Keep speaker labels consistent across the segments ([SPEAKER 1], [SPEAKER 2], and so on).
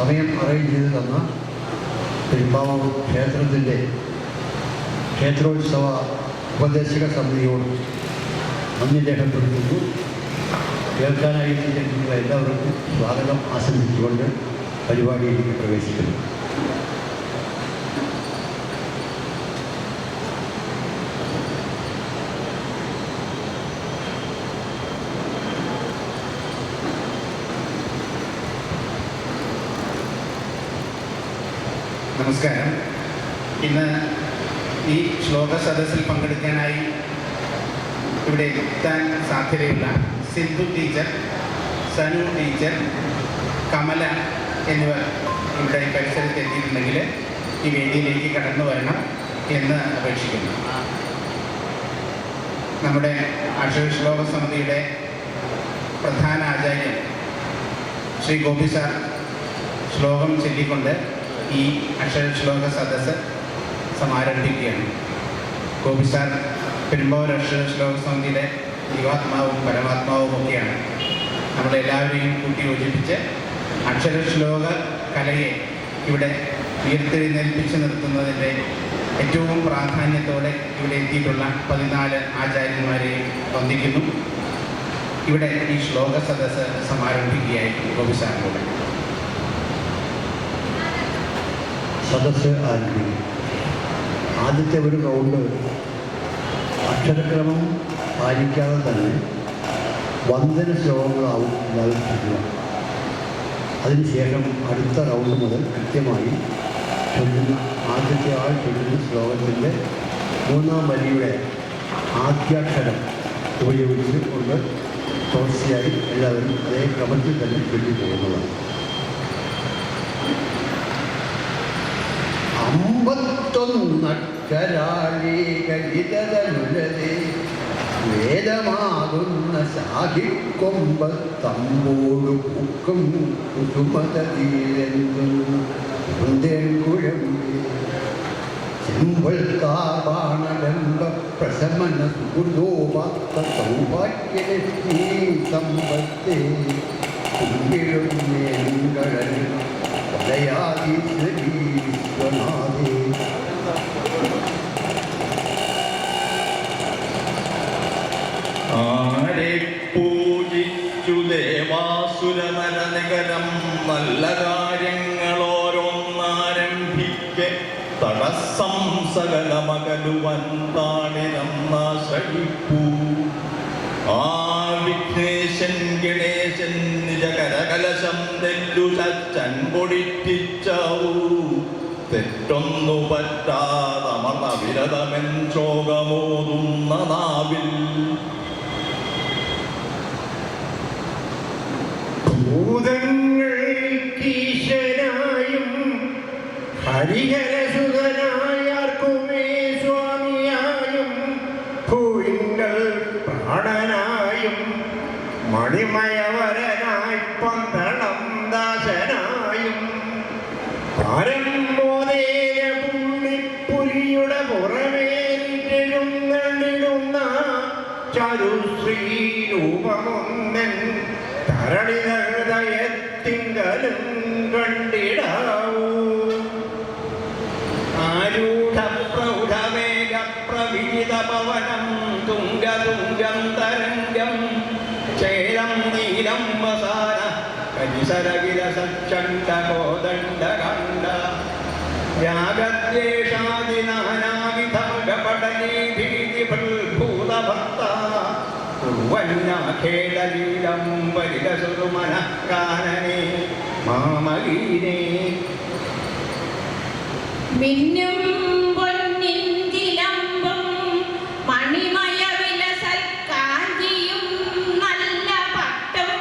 [SPEAKER 1] സമയം അറേഞ്ച് ചെയ്ത് തന്ന പെരുമ്പാവൂർ ക്ഷേത്രത്തിൻ്റെ ക്ഷേത്രോത്സവ ഉപദേശക സമിതിയോട് നന്ദി രേഖപ്പെടുത്തുന്നു. കേൾക്കാനായി എത്തിയിട്ടുള്ള എല്ലാവർക്കും സ്വാഗതം ആശംസിച്ചുകൊണ്ട് പരിപാടിയിലേക്ക് പ്രവേശിക്കുന്നു.
[SPEAKER 2] നമസ്കാരം. ഇന്ന് ഈ ശ്ലോക സദസ്സിൽ പങ്കെടുക്കാനായി ഇവിടെ എത്താൻ സാധ്യതയുള്ള സിന്ധു ടീച്ചർ, സനു ടീച്ചർ, കമല എന്നിവർ ഇവിടെ പരിസരത്ത് എത്തിയിട്ടുണ്ടെങ്കിൽ ഈ വേദിയിലേക്ക് കടന്നു വരണം എന്ന് അപേക്ഷിക്കുന്നു. നമ്മുടെ അക്ഷര ശ്ലോക സമിതിയുടെ പ്രധാന ആചാര്യൻ ശ്രീ ഗോപി സാർ ശ്ലോകം ചൊല്ലിക്കൊണ്ട് ഈ അക്ഷര ശ്ലോക സദസ്സ് സമാരംഭിക്കുകയാണ്. ഗോപി സാർ പെരുമ്പാവൂർ അക്ഷര ശ്ലോക സമിതിയുടെ ജീവാത്മാവും പരമാത്മാവും ഒക്കെയാണ്. നമ്മളെല്ലാവരെയും കൂട്ടി യോജിപ്പിച്ച് അക്ഷര ശ്ലോക കലയെ ഇവിടെ ഉയർത്തെഴുന്നേൽപ്പിച്ച് നിർത്തുന്നതിൻ്റെ ഏറ്റവും പ്രാധാന്യത്തോടെ ഇവിടെ എത്തിയിട്ടുള്ള 14 ആചാര്യന്മാരെയും വന്ദിക്കുന്നു. ഇവിടെ ഈ ശ്ലോക സദസ്സ് സമാരംഭിക്കുകയായിരിക്കും. ഗോപി സാറിലൂടെ
[SPEAKER 1] സദസ്സ് ആരംഭിക്കും. ആദ്യത്തെ ഒരു റൗണ്ട് അക്ഷരക്രമം പാലിക്കാതെ തന്നെ വന്ദന ശ്ലോകങ്ങളാവും എല്ലാവരും ചൊല്ലുക. അതിനുശേഷം അടുത്ത റൗണ്ട് മുതൽ കൃത്യമായി ചൊല്ലുന്ന ആദ്യത്തെ ആൾ ചൊല്ലുന്ന ശ്ലോകത്തിൻ്റെ 3-ാം വരിയുടെ ആദ്യാക്ഷരം ഉപയോഗിച്ച് കൊണ്ട് തുടർച്ചയായി എല്ലാവരും അതേ ക്രമത്തിൽ തന്നെ ചൊല്ലി പോകുന്നതാണ്. അമ്പത്തൊന്നക്ഷരാളികളിതനുലതേ വേദമാകുന്ന ശാഖിക്കൊമ്പത്തമ്പോടു പൂക്കും കുസുമതീരെന്തും കുഴമ്പി ചെമ്പൽക്കാർബാണലംബ പ്രശമന സുഹൃദോപാത്ത സൗഭാഗ്യലക്ഷ്മീ സമ്പത്തേ കുമ്പിടും മേങ്കടൽ വലയാദീശ്വരീ വിശ്വനാഥേ.
[SPEAKER 3] ആരെ പൂജിച്ചു ദേവാസുരനരനികരം നല്ല കാര്യങ്ങളോരോന്നാരംഭിക്കെ തടസ്സം സകലമകലുവൻ താണിരന്നാശ്രയിപ്പൂ. ആ വിഘ്നേശൻ ഗണേശൻ നിജകരകലശം തെല്ലു ചച്ചൻ പൊടിറ്റിച്ചവൂ. തെറ്റൊന്നു പറ്റാതമർന്ന വിരതമെൻ ശോകമോതുന്ന നാവിൽ.
[SPEAKER 4] ഭൂതങ്ങൾക്കീശ്വരായും ഹരിഹരസുതനായാർക്കുമേ സ്വാമിയായും ഭൂയിങ്കൽ പ്രാണനായും മണിമയവരനായി പന്തളം ദാസനായും പരമോദേര പുള്ളിപ്പുലിയുടെ പുറമേറിട്ടെഴുന്നള്ളിടുന്ന ചരുശ്രീരൂപമൊന്നൻ തരളിതയത്തിങ്കലും കണ്ടിടാവൂ.
[SPEAKER 5] ആരൂഢപ്രൗഢവേഗപ്രവിഹിതപവനം തുംഗതുംഗം തരംഗം ചേലം നീലം വസാന കരിസരവിരസച്ചണ്ഡകോദണ്ഡകണ്ഡ രാഗദ്വേഷാദിനാനാവിധമകപടലീഭീതിഭൂതഭക്ത കുർവന്നാഖേദലീലം വരികസുരുമന കാനനേ മാമഗീനേ.
[SPEAKER 6] മിന്നും പൊന്നിൻ ചിലമ്പും മണിമയ വിലസൽ കാഞ്ചിയും നല്ല പട്ടും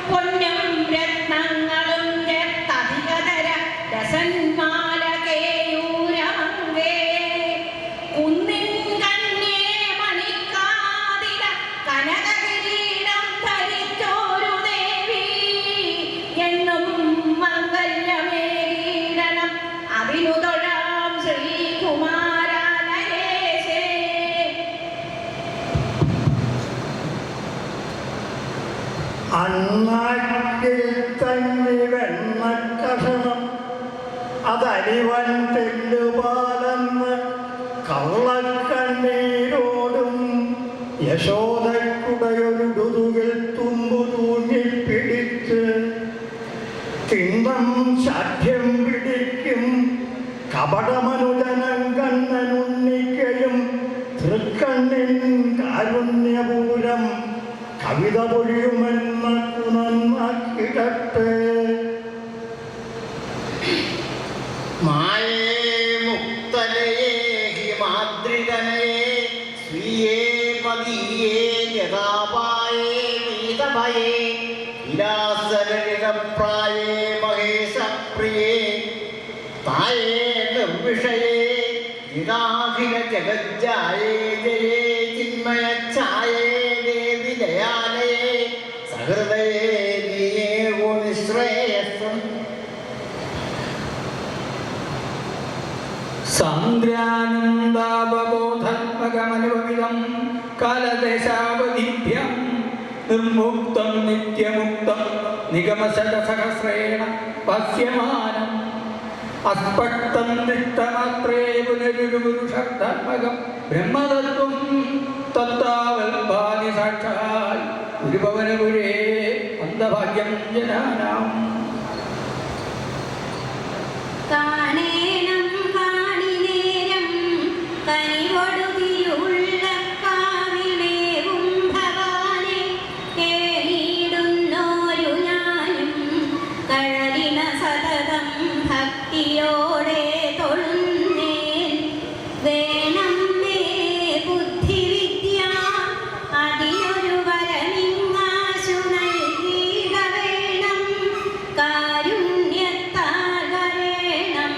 [SPEAKER 6] പൊന്നും രത്നങ്ങളും രത്തധികതര രസന്മാല കേയൂരമങ്കേ. കുന്നിൻ കന്യേ മണിക്കാതിര കനകകിരീടം ധരിച്ചോരു ദേവി എന്നും മംഗല്യമേകീടണം അഭിനുതൊഴാം ശ്രീകുമാരാനയേശേ.
[SPEAKER 4] അണ്ണാക്കിൽ തന്നി വെണ്ണക്കഷം അതനിവൻ തെല്ലുപാലെന്ന് കള്ളക്കണ്ണീരോടും യശോദക്കുടയൊരു ഡുതുകിൽ തുമ്പു തൂങ്ങിപ്പിടിച്ച് തിന്തം ശാഠ്യം പിടിക്കും കപടമനുജനം കണ്ണനുണ്ണിക്കയും തൃക്കണ്ണിൻ കാരുണ്യപൂരം കവിത പൊഴിയുമെന്ന കുണന്നാക്കിടട്ടെ.
[SPEAKER 5] മായേ മുക്തലയേ ഹിമാദ്രികനയേ സ്വീയേ പതിയേ യഥാപായേ വീതഭയേ വിലാസലളിതപ്രായേ മഹേശപ്രിയേ തായേ നിർവിഷയേ നിരാഖില ജഗജ്ജായേ ജയേ ചിന്മയച്ഛായേ ദേവി ദയാലയേ സഹൃദയേ നീയേ നിശ്രേയസ്സം.
[SPEAKER 7] സാന്ദ്രാനന്ദാവബോധാത്മകമനുപമിതം കാലദേശാവധിഭ്യം നിർമുക്തം നിത്യമുക്തം നിഗമശതസഹസ്രേണ പശ്യമാനം അസ്പഷ്ടം ദൃഷ്ടമാത്രേ പുനരുരുപുരുഷാത്മകം ബ്രഹ്മതത്വം തത്താവൽപാനി സാക്ഷാൽ ഗുരുഭവനപുരേ അന്തഭാഗ്യം ജനാനാം.
[SPEAKER 6] കാണേണം കാണിനേരം കനിവൊടുതിയുള്ള കാവിലേവും ഭവാനെ കേളിയിടുന്നോരു ഞാനും കഴലിന സതതം ഭക്തിയോടെ തൊഴുന്നേൻ. വേണം മേ ബുദ്ധിവിദ്യ അതിനൊരു വരമിങ്ങാശു നൽകിയിട വേണം. കാരുണ്യത്താൽ വരേണം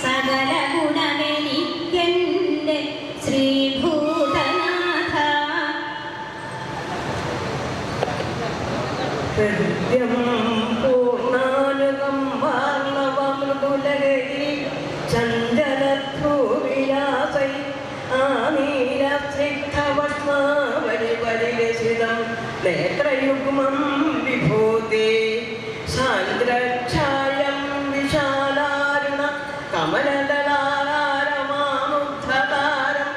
[SPEAKER 6] സകല ഗുണമെനിക്കെൻ്റെ ശ്രീഭൂതനാഥ.
[SPEAKER 8] ഹൃദ്യം പൂർണ്ണാനുകം വാർണവമൃദുലഹരി ചന്ദനഭ്രൂവിലാസൈ ആനീരസ്നിഗ്ധവസ്മാവലിവലിരസിതം നേത്രയുഗ്മം വിഭൂതി സാന്ദ്രച്ഛായം വിശാലാരുണ കമലദളാരമാമുദ്ധതാരം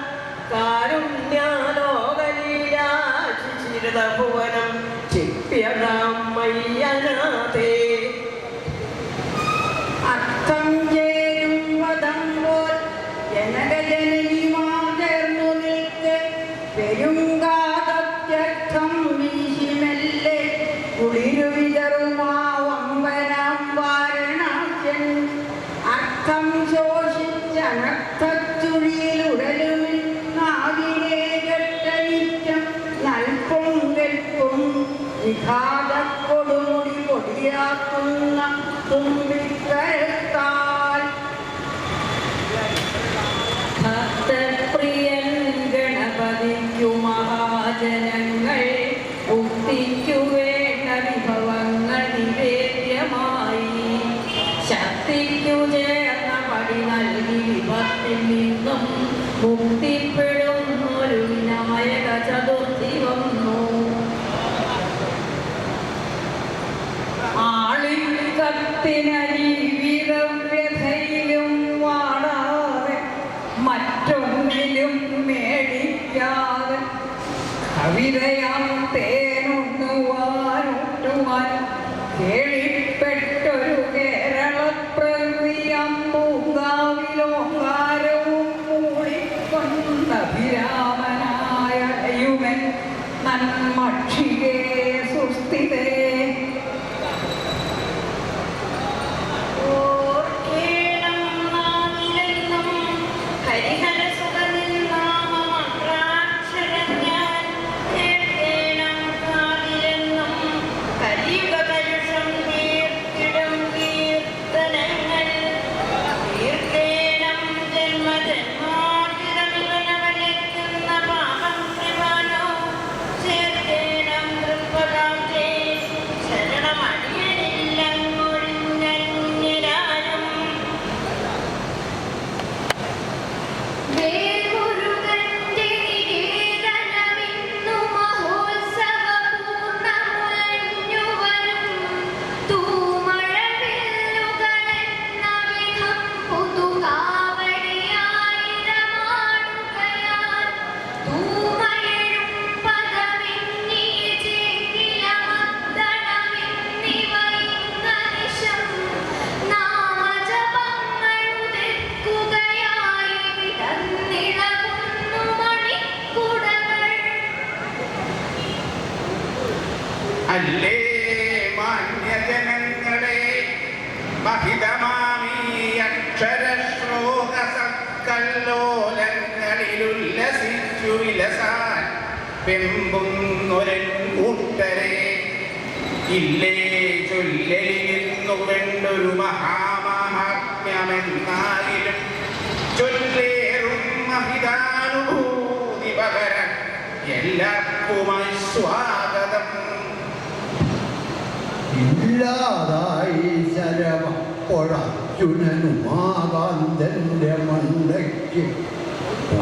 [SPEAKER 8] കാരുണ്യാലോകലീലാശിശിരഭുവനം ചിപ്യതാം മയ്യനാഥേ.
[SPEAKER 9] അർത്ഥം ചേരും വധം പോൽ ജനകജനനിമാർ ചേർന്നു നിൽക്ക് പെരുങ്കാതത്യർത്ഥം വീശിമെല്ലെ കുളിരു വിതറുമാവമ്പനാം വാരണാസ്യൻ. അർത്ഥം ശോഷിച്ചനർത്ഥച്ചുഴിയിലുടലുമിൽ നാവിനെ കെട്ടനിറ്റം നൽപൊങ്കൽപ്പും വിഘാതക്കൊടുമുടി പൊടിയാക്കുന്ന തുമ്പിക്കരത്താൽ. ഭക്തപ്രിയൻ ഗണപതിക്കു മഹാജനങ്ങൾ മുക്തിക്കു വേണ്ട വിഭവങ്ങൾ നിവേദ്യമായി ശക്തിക്കു ചേർന്ന പടി നൽകി വിപത്തിൽ നിന്നും മുക്തിപ്പെടുന്നൊരു വിനായക ചതുർത്ഥി വന്നു. ആളിക്കത്തിനീവിതവ്യഥയിലും വാടാതെ മറ്റൊന്നിലും മേടിക്കാതെ കവിതയാം തേനുണ്ണുവാനൊട്ടുവാൻ കേളിപ്പെട്ടൊരു കേരളപ്രകൃതിയാം പൂങ്കാവിലോങ്കാരവും മൂളിക്കൊണ്ടഭിരാമനായ യുമൻ നന്മക്ഷികേ സുസ്ഥിതേ.
[SPEAKER 6] ഓർക്കേണം നാമിലെന്നും ഹരിഹരസുഖനിൽ നാമമന്ത്രാക്ഷരം ഞാൻ കേൾക്കേണം
[SPEAKER 2] ഓജസാൻ വെമ്പുന്നൊരൻ കൂട്ടരെ ഇല്ലേ ചൊല്ലലിരുന്നു വേണ്ടൊരു മഹാമഹാത്മ്യമെന്നാകിലും ചൊല്ലേറും മഹിതാനുഭൂതി പകരാൻ എല്ലാവർക്കുമായി സ്വാഗതം.
[SPEAKER 1] ഇല്ലാതായി ശരമപ്പൊഴർജുനനുമാകാന്തന്റെ മണ്ടയ്ക്ക്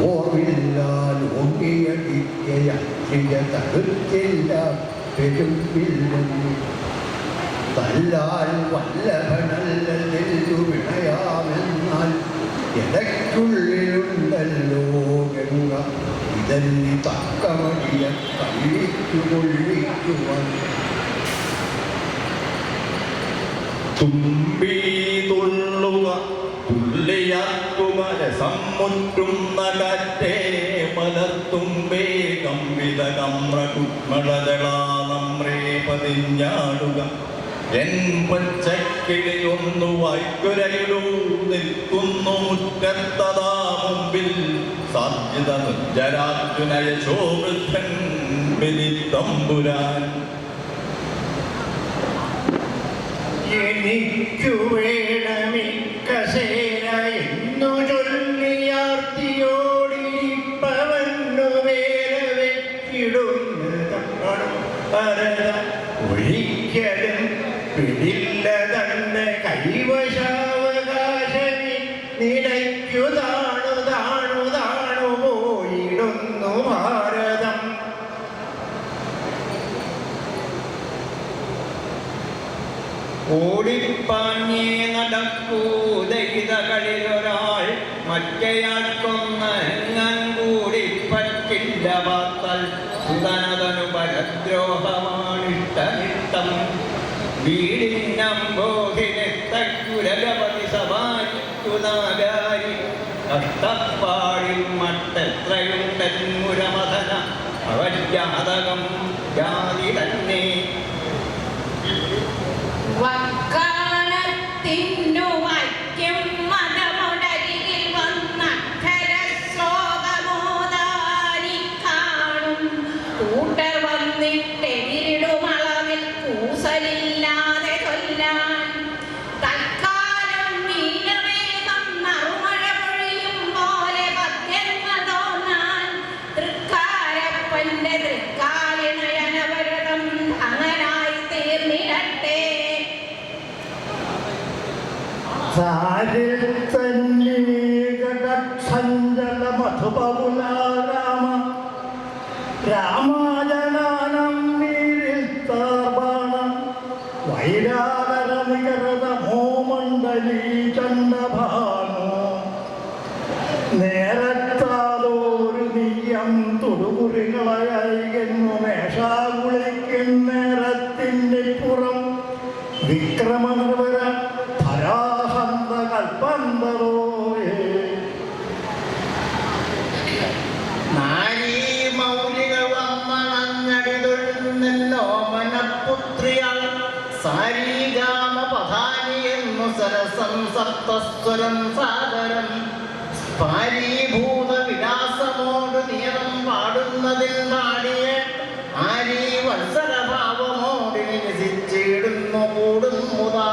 [SPEAKER 1] ഓർവില്ലാലോങ്ങിയടിക്കയ തടുത്തില്ല പെരുമ്പില്ലെന്നു തല്ലാൽ വല്ലഭനല്ലു വിണയാമെന്നാൽ ഇടയ്ക്കുള്ളിലുണ്ടല്ലോ ഗംഗ ഇതല്ലി തക്കമടിയ കള്ളിക്കു കൊള്ളിക്കുവാൻ.
[SPEAKER 3] തുമ്പി തുള്ളുക തുള്ളിയാക്കുക രസമുറ്റുന്ന കാറ്റേ മലർത്തുമ്പേ കമ്പിത കമ്രകുമളജളാനമ്രേ പതിഞ്ഞാടുക എൻ പച്ചക്കിളിയൊന്നു വായ്ക്കുരയിലൂ നിൽക്കുന്നു മുറ്റത്തതാ മുമ്പിൽ സാധ്യത നിർജരാർജുനയ ശോഭൃദ്ധൻ ബലിതമ്പുരാൻ.
[SPEAKER 4] എനിക്കു വേണമിക്കസേന എന്നു ചൊല്ലിയാർത്തിയോടിപ്പവന്നു വേലവെക്കിടുന്നതാണ് ഭരത. ഒരിക്കലും പിടില്ല തന്നെ കൈവശാവകാശമി നിലയ്ക്കു താണു താണു താണു പോയിടുന്നു ഭാരതം.
[SPEAKER 7] ഓടിപ്പാഞ്ഞേ നടക്കൂതയിതകളിലൊരാൾ മറ്റേയാൾക്കൊന്നെങ്ങാൻ കൂടി പറ്റില്ല വാർത്തൽ സുതനതനു പരദ്രോഹമാണിഷ്ടനിഷ്ടം. വീടിനമ്പോഹിനെത്തക്കുലപതി സഭാരിക്കുനാഗാരി കഷ്ടപ്പാടിൽ മട്ടെത്രയുണ്ടെന്മുരമഥന അവജാതകം ജാതി തന്നെ.
[SPEAKER 6] വക്കാലത്തിന്നു വയ്ക്കും മതമുടരികിൽ വന്നക്ഷര ശ്ലോകമോദാനി കാണും കൂട്ടർ വന്നിട്ടെതിരിടുമളവിൽ കൂസലില്ലാതെ ചൊല്ലാൻ. തൽക്കാലം നീലമേഘം നറുമഴ പൊഴിയും പോലെ പദ്യങ്ങൾ തോന്നാൻ തൃക്കാരപ്പന്റെ തൃക്കാലിണയനവരതം അങ്ങനായി തീർന്നിടട്ടെ.
[SPEAKER 4] സാരിൽ തന്നീകടക്ഷഞ്ചല മധുപകുലാരാമ രാമാജനാനം വീരിൽ താർബാണം വൈരാകര നികരത മോമണ്ഡലീ ചണ്ഡഭാനോ നേരത്താതോരു നീയം തൊടുകുറികളായിരുന്നു മേഷാകുളിക്കും നേരത്തിൻ്റെ പുറം വിക്രമനിർവര ധരാഹന്ത കൽപ്പന്തരോയേ.
[SPEAKER 5] നാരീ മൗലിക വന്നണഞ്ഞടിതൊഴുന്നല്ലോ മനപുത്രിയാൾ സാരീഗാമ പധാനി എന്നു സരസം സപ്തസ്വരം സാഗരം സ്ഫാരീഭൂത വിലാസമോട് നിയമം പാടുന്നതിൽ പാടിയ ആരീ വത്സരഭാവമോട് നിരസിച്ചിടുന്നു കൂടുന്നുതാ.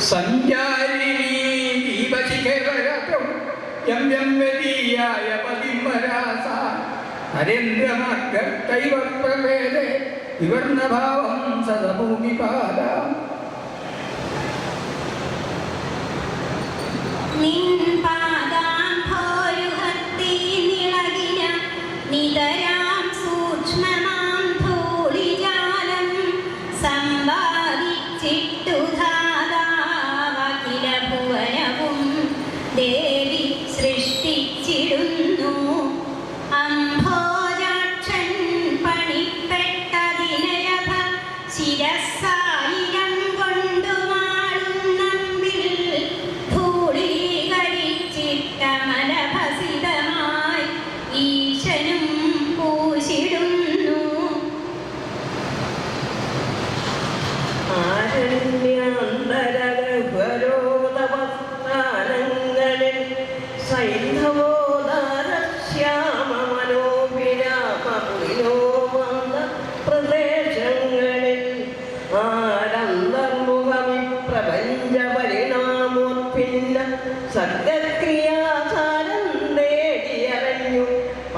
[SPEAKER 7] സഞ്ചാരിണീ ദീപശിഖരകം യം യം വദീയായ പതിമരാസ നരേന്ദ്രമാർഗൈവ പ്രവേദേ വിവർണഭാവം സദഭൂമിപാദ.
[SPEAKER 6] നിൻ പാദാംഭോരുഹത്തി നിളകിന നിതരാം സൂക്ഷ്മമാം ധൂളിജാലം സമ്പാദിച്ചിട്ടു ധാതാവകില ഭുവനവും ദേവി സൃഷ്ടിച്ചിടുന്നു. അംഭോജാക്ഷൻ പണിപ്പെട്ടതിനയഭ ശിരസായിരം കൊണ്ടുമാളുന്നമ്പിൽ ധൂളീകരിക്കും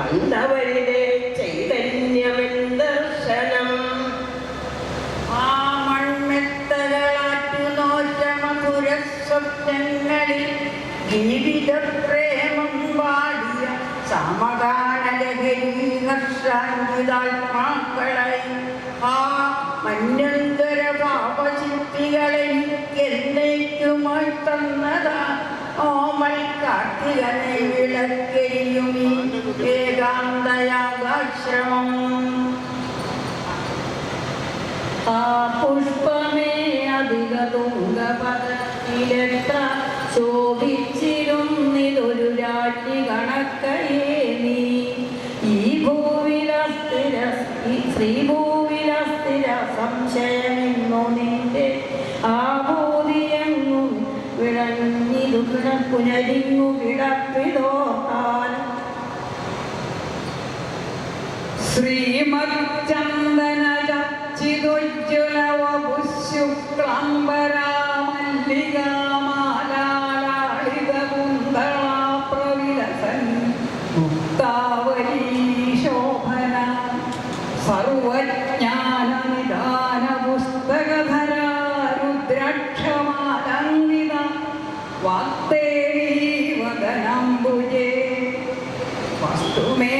[SPEAKER 8] കണ്ടവരിലെ ചൈതന്യമെന്തർശനം.
[SPEAKER 9] ആ മൺമെത്തകളാറ്റു നോറ്റ മധുര സ്വപ്നങ്ങളിൽ ജീവിതപ്രേമം വാടിയ സമകാലലഹരി ഹർഷാത്മാക്കളായി ആ മന്യന്തര പാപശില്പികളെ എന്നേക്കുമായി തന്നതാ ഓമൽ കാർത്തികനെ വിളക്കെയും ഏകാന്തയാഗാശ്രമം. ആ പുഷ്പമേ അധിക തുങ്കപദത്തിലെത്ര ശോഭിച്ചിരുന്നിതൊരു രാജ്ഞി കണക്കയേ നീ. ഈ ഭൂവിലസ്ഥിര ശ്രീഭൂവിലസ്ഥിര സംശയമെന്നു നിന്റെ ആ ഭൂതിയെങ്ങും വിളഞ്ഞിതു പുനരിങ്ങു കിടപ്പിതോർത്താൽ. ശ്രീമച്ചന്ദന ശോഭന സർവജ്ഞാനനിദാന പുസ്തകധര രുദ്രാക്ഷമാലംഘിത വാഗ്ദേവീ വദനംബുജേ വസ്തുമേ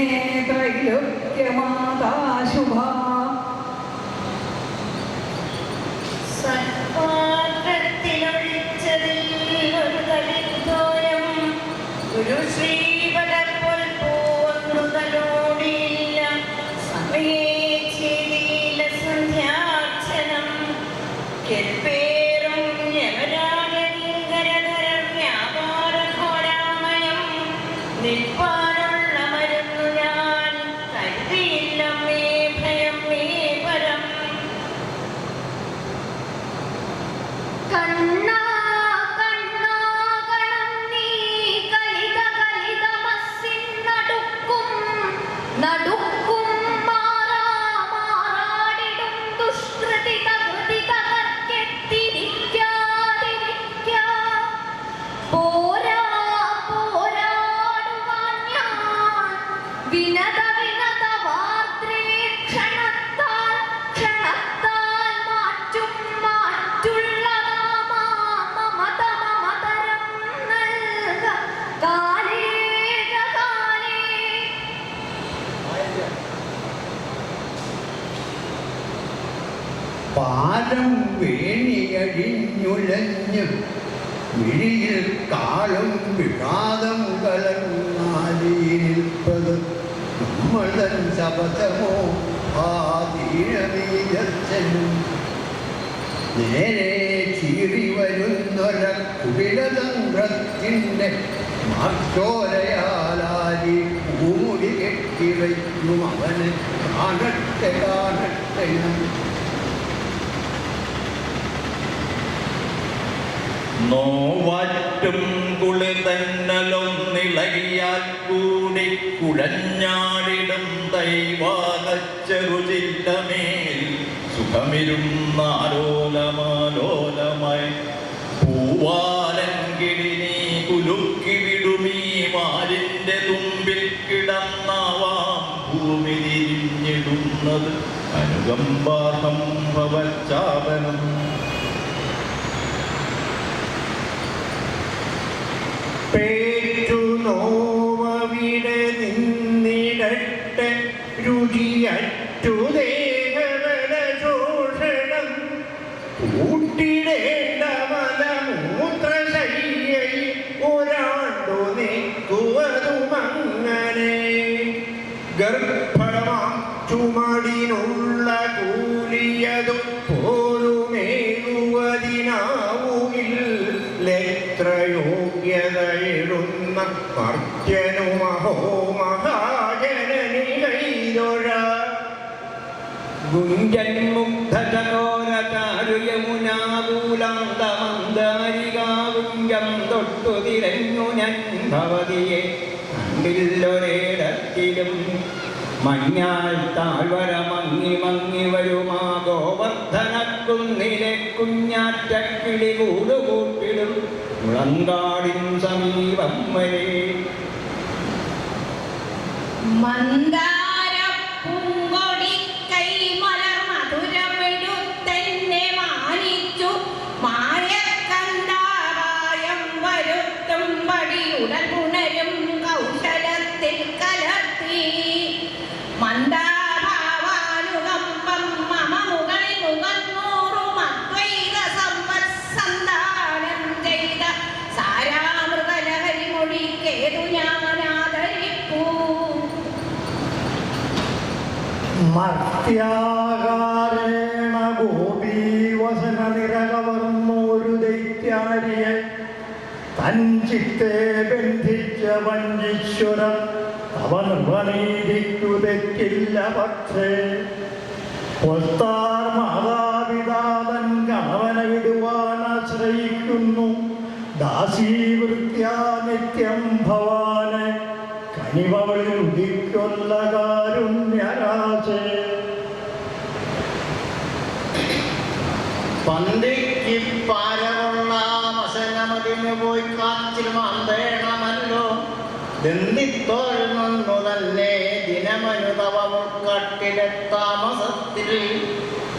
[SPEAKER 9] ത്രൈലോക്യമാതാ ശുഭ.
[SPEAKER 6] സൽപാത്രത്തിലൊഴിച്ചതിൽ ഒരു കളിത്തോരം ഒരു ശ്രീപടപ്പോൾ പൂവൊന്നുതലോടിയില്ല. സമയേ ചെയ്തില്ല സന്ധ്യാർച്ചനം കെൽപ്പേറും യമരാജനിങ്കരധരം വ്യാപാരഘോരാമയം. നിൽപ്പാനുള്ള മരുന്നു ഞാൻ കരുതിയില്ല മേ ഭയം മേ പരം. കണ്ണാ കണ്ണാ കണം നീ കലിത കലിതമസ്സിൻ നടുക്കും മാറാടിടും ദുഷ്കൃതി തകൃതി തകർക്കെത്തിരിക്കാതിരിക്കാ. പോരാടുവാൻ ഞാൻ വിനത വാർദ്രേ ക്ഷണത്താൽ മാറ്റുള്ളതാമതരം നൽക കാലേ കാലേ.
[SPEAKER 1] പാലം വേണിയടിഞ്ഞുലഞ്ഞു മിഴിയിൽ കാളും വിഷാദം കലർന്നാലീ നിൽപ്പത് നമ്മൾ തൻ ശപഥമോ ആ ദീനമീയച്ഛനും. നേരെ ചീറി വരുന്നൊര കുടിലതന്ത്രത്തിൻ്റെ മാർച്ചോരയാലാലി പൂമുടി കെട്ടിവയ്ക്കും അവന് കാണട്ടെ കാണട്ടെ.
[SPEAKER 3] നോവാറ്റും കുളിതന്നലൊന്നിളകിയാൽ കൂടി കുഴഞ്ഞാടിടും ദൈവാകച്ചെറുചില്ലമേൽ സുഖമിരുന്നാലോലമാലോലമായി പൂവാലൻ കിളിനീ കുലുക്കി വിടുമീ മാലിന്റെ തുമ്പിൽ കിടന്നാവാം ഭൂമി തിരിഞ്ഞിടുന്നത് അനുകമ്പാർഹം ഭവച്ചാപനം.
[SPEAKER 4] പേറ്റു നോവവിടെ നിന്നിടട്ടെ രുചിയറ്റു ദേഹബല ശോഷണം കൂട്ടിടേണ്ട മലമൂത്രശയ്യയിൽ ഒരാണ്ടു നിൽക്കുവതുമങ്ങനെ. ഗർഭമാം ചുമടിനുള്ള കൂലിയതു പോലുമേകുവതിനാവുകില്ലെത്ര യോഗ്യതയിടുന്ന മർത്യനുമഹോ മഹാജനനികൈതൊഴ.
[SPEAKER 7] ഗുഞ്ചൻ മുഗ്ധചകോരചാരുയമുനാകൂലാന്തമന്ദാരികാകുഞ്ചം തൊട്ടു തിരഞ്ഞു ഞാൻ ഭവതിയെ കണ്ടില്ലൊരേടത്തിലും. മഞ്ഞാൽ താഴ്വര മങ്ങി മങ്ങി വരുമാ ഗോവർദ്ധനക്കുന്നിലെ കുഞ്ഞാറ്റക്കിളി കൂടുകൂട്ടിടും മുളങ്കാടിൻ സമീപം വരെ.
[SPEAKER 5] മർത്യാകാരേണ ഗോപീവസന നിരകവർന്നൊരു ദൈത്യാരിയെ തൻ ചിത്തെ ബന്ധിച്ച വഞ്ചീശ്വരൻ അവ നിർവനീതിക്കു തെറ്റില്ല. പക്ഷേ പൊസ്താർ മാതാപിതാതൻ കണവനെ വിടുവാൻ ആശ്രയിക്കുന്നു. ദാസീവൃത്യാ നിത്യം ഭവാനെ കനിവളിൽ ഉദിക്കൊല്ല കാരുണ്യരാശേ. പന്തിക്ക് പാരകൊള്ളാമസനമതിന് പോയി കാച്ചിൽ മാന്തേണമല്ലോ. ദന്തിത്തോഴുന്നു തന്നെ ദിനമനുതവമുൾക്കട്ടിലെ താമസത്തിൽ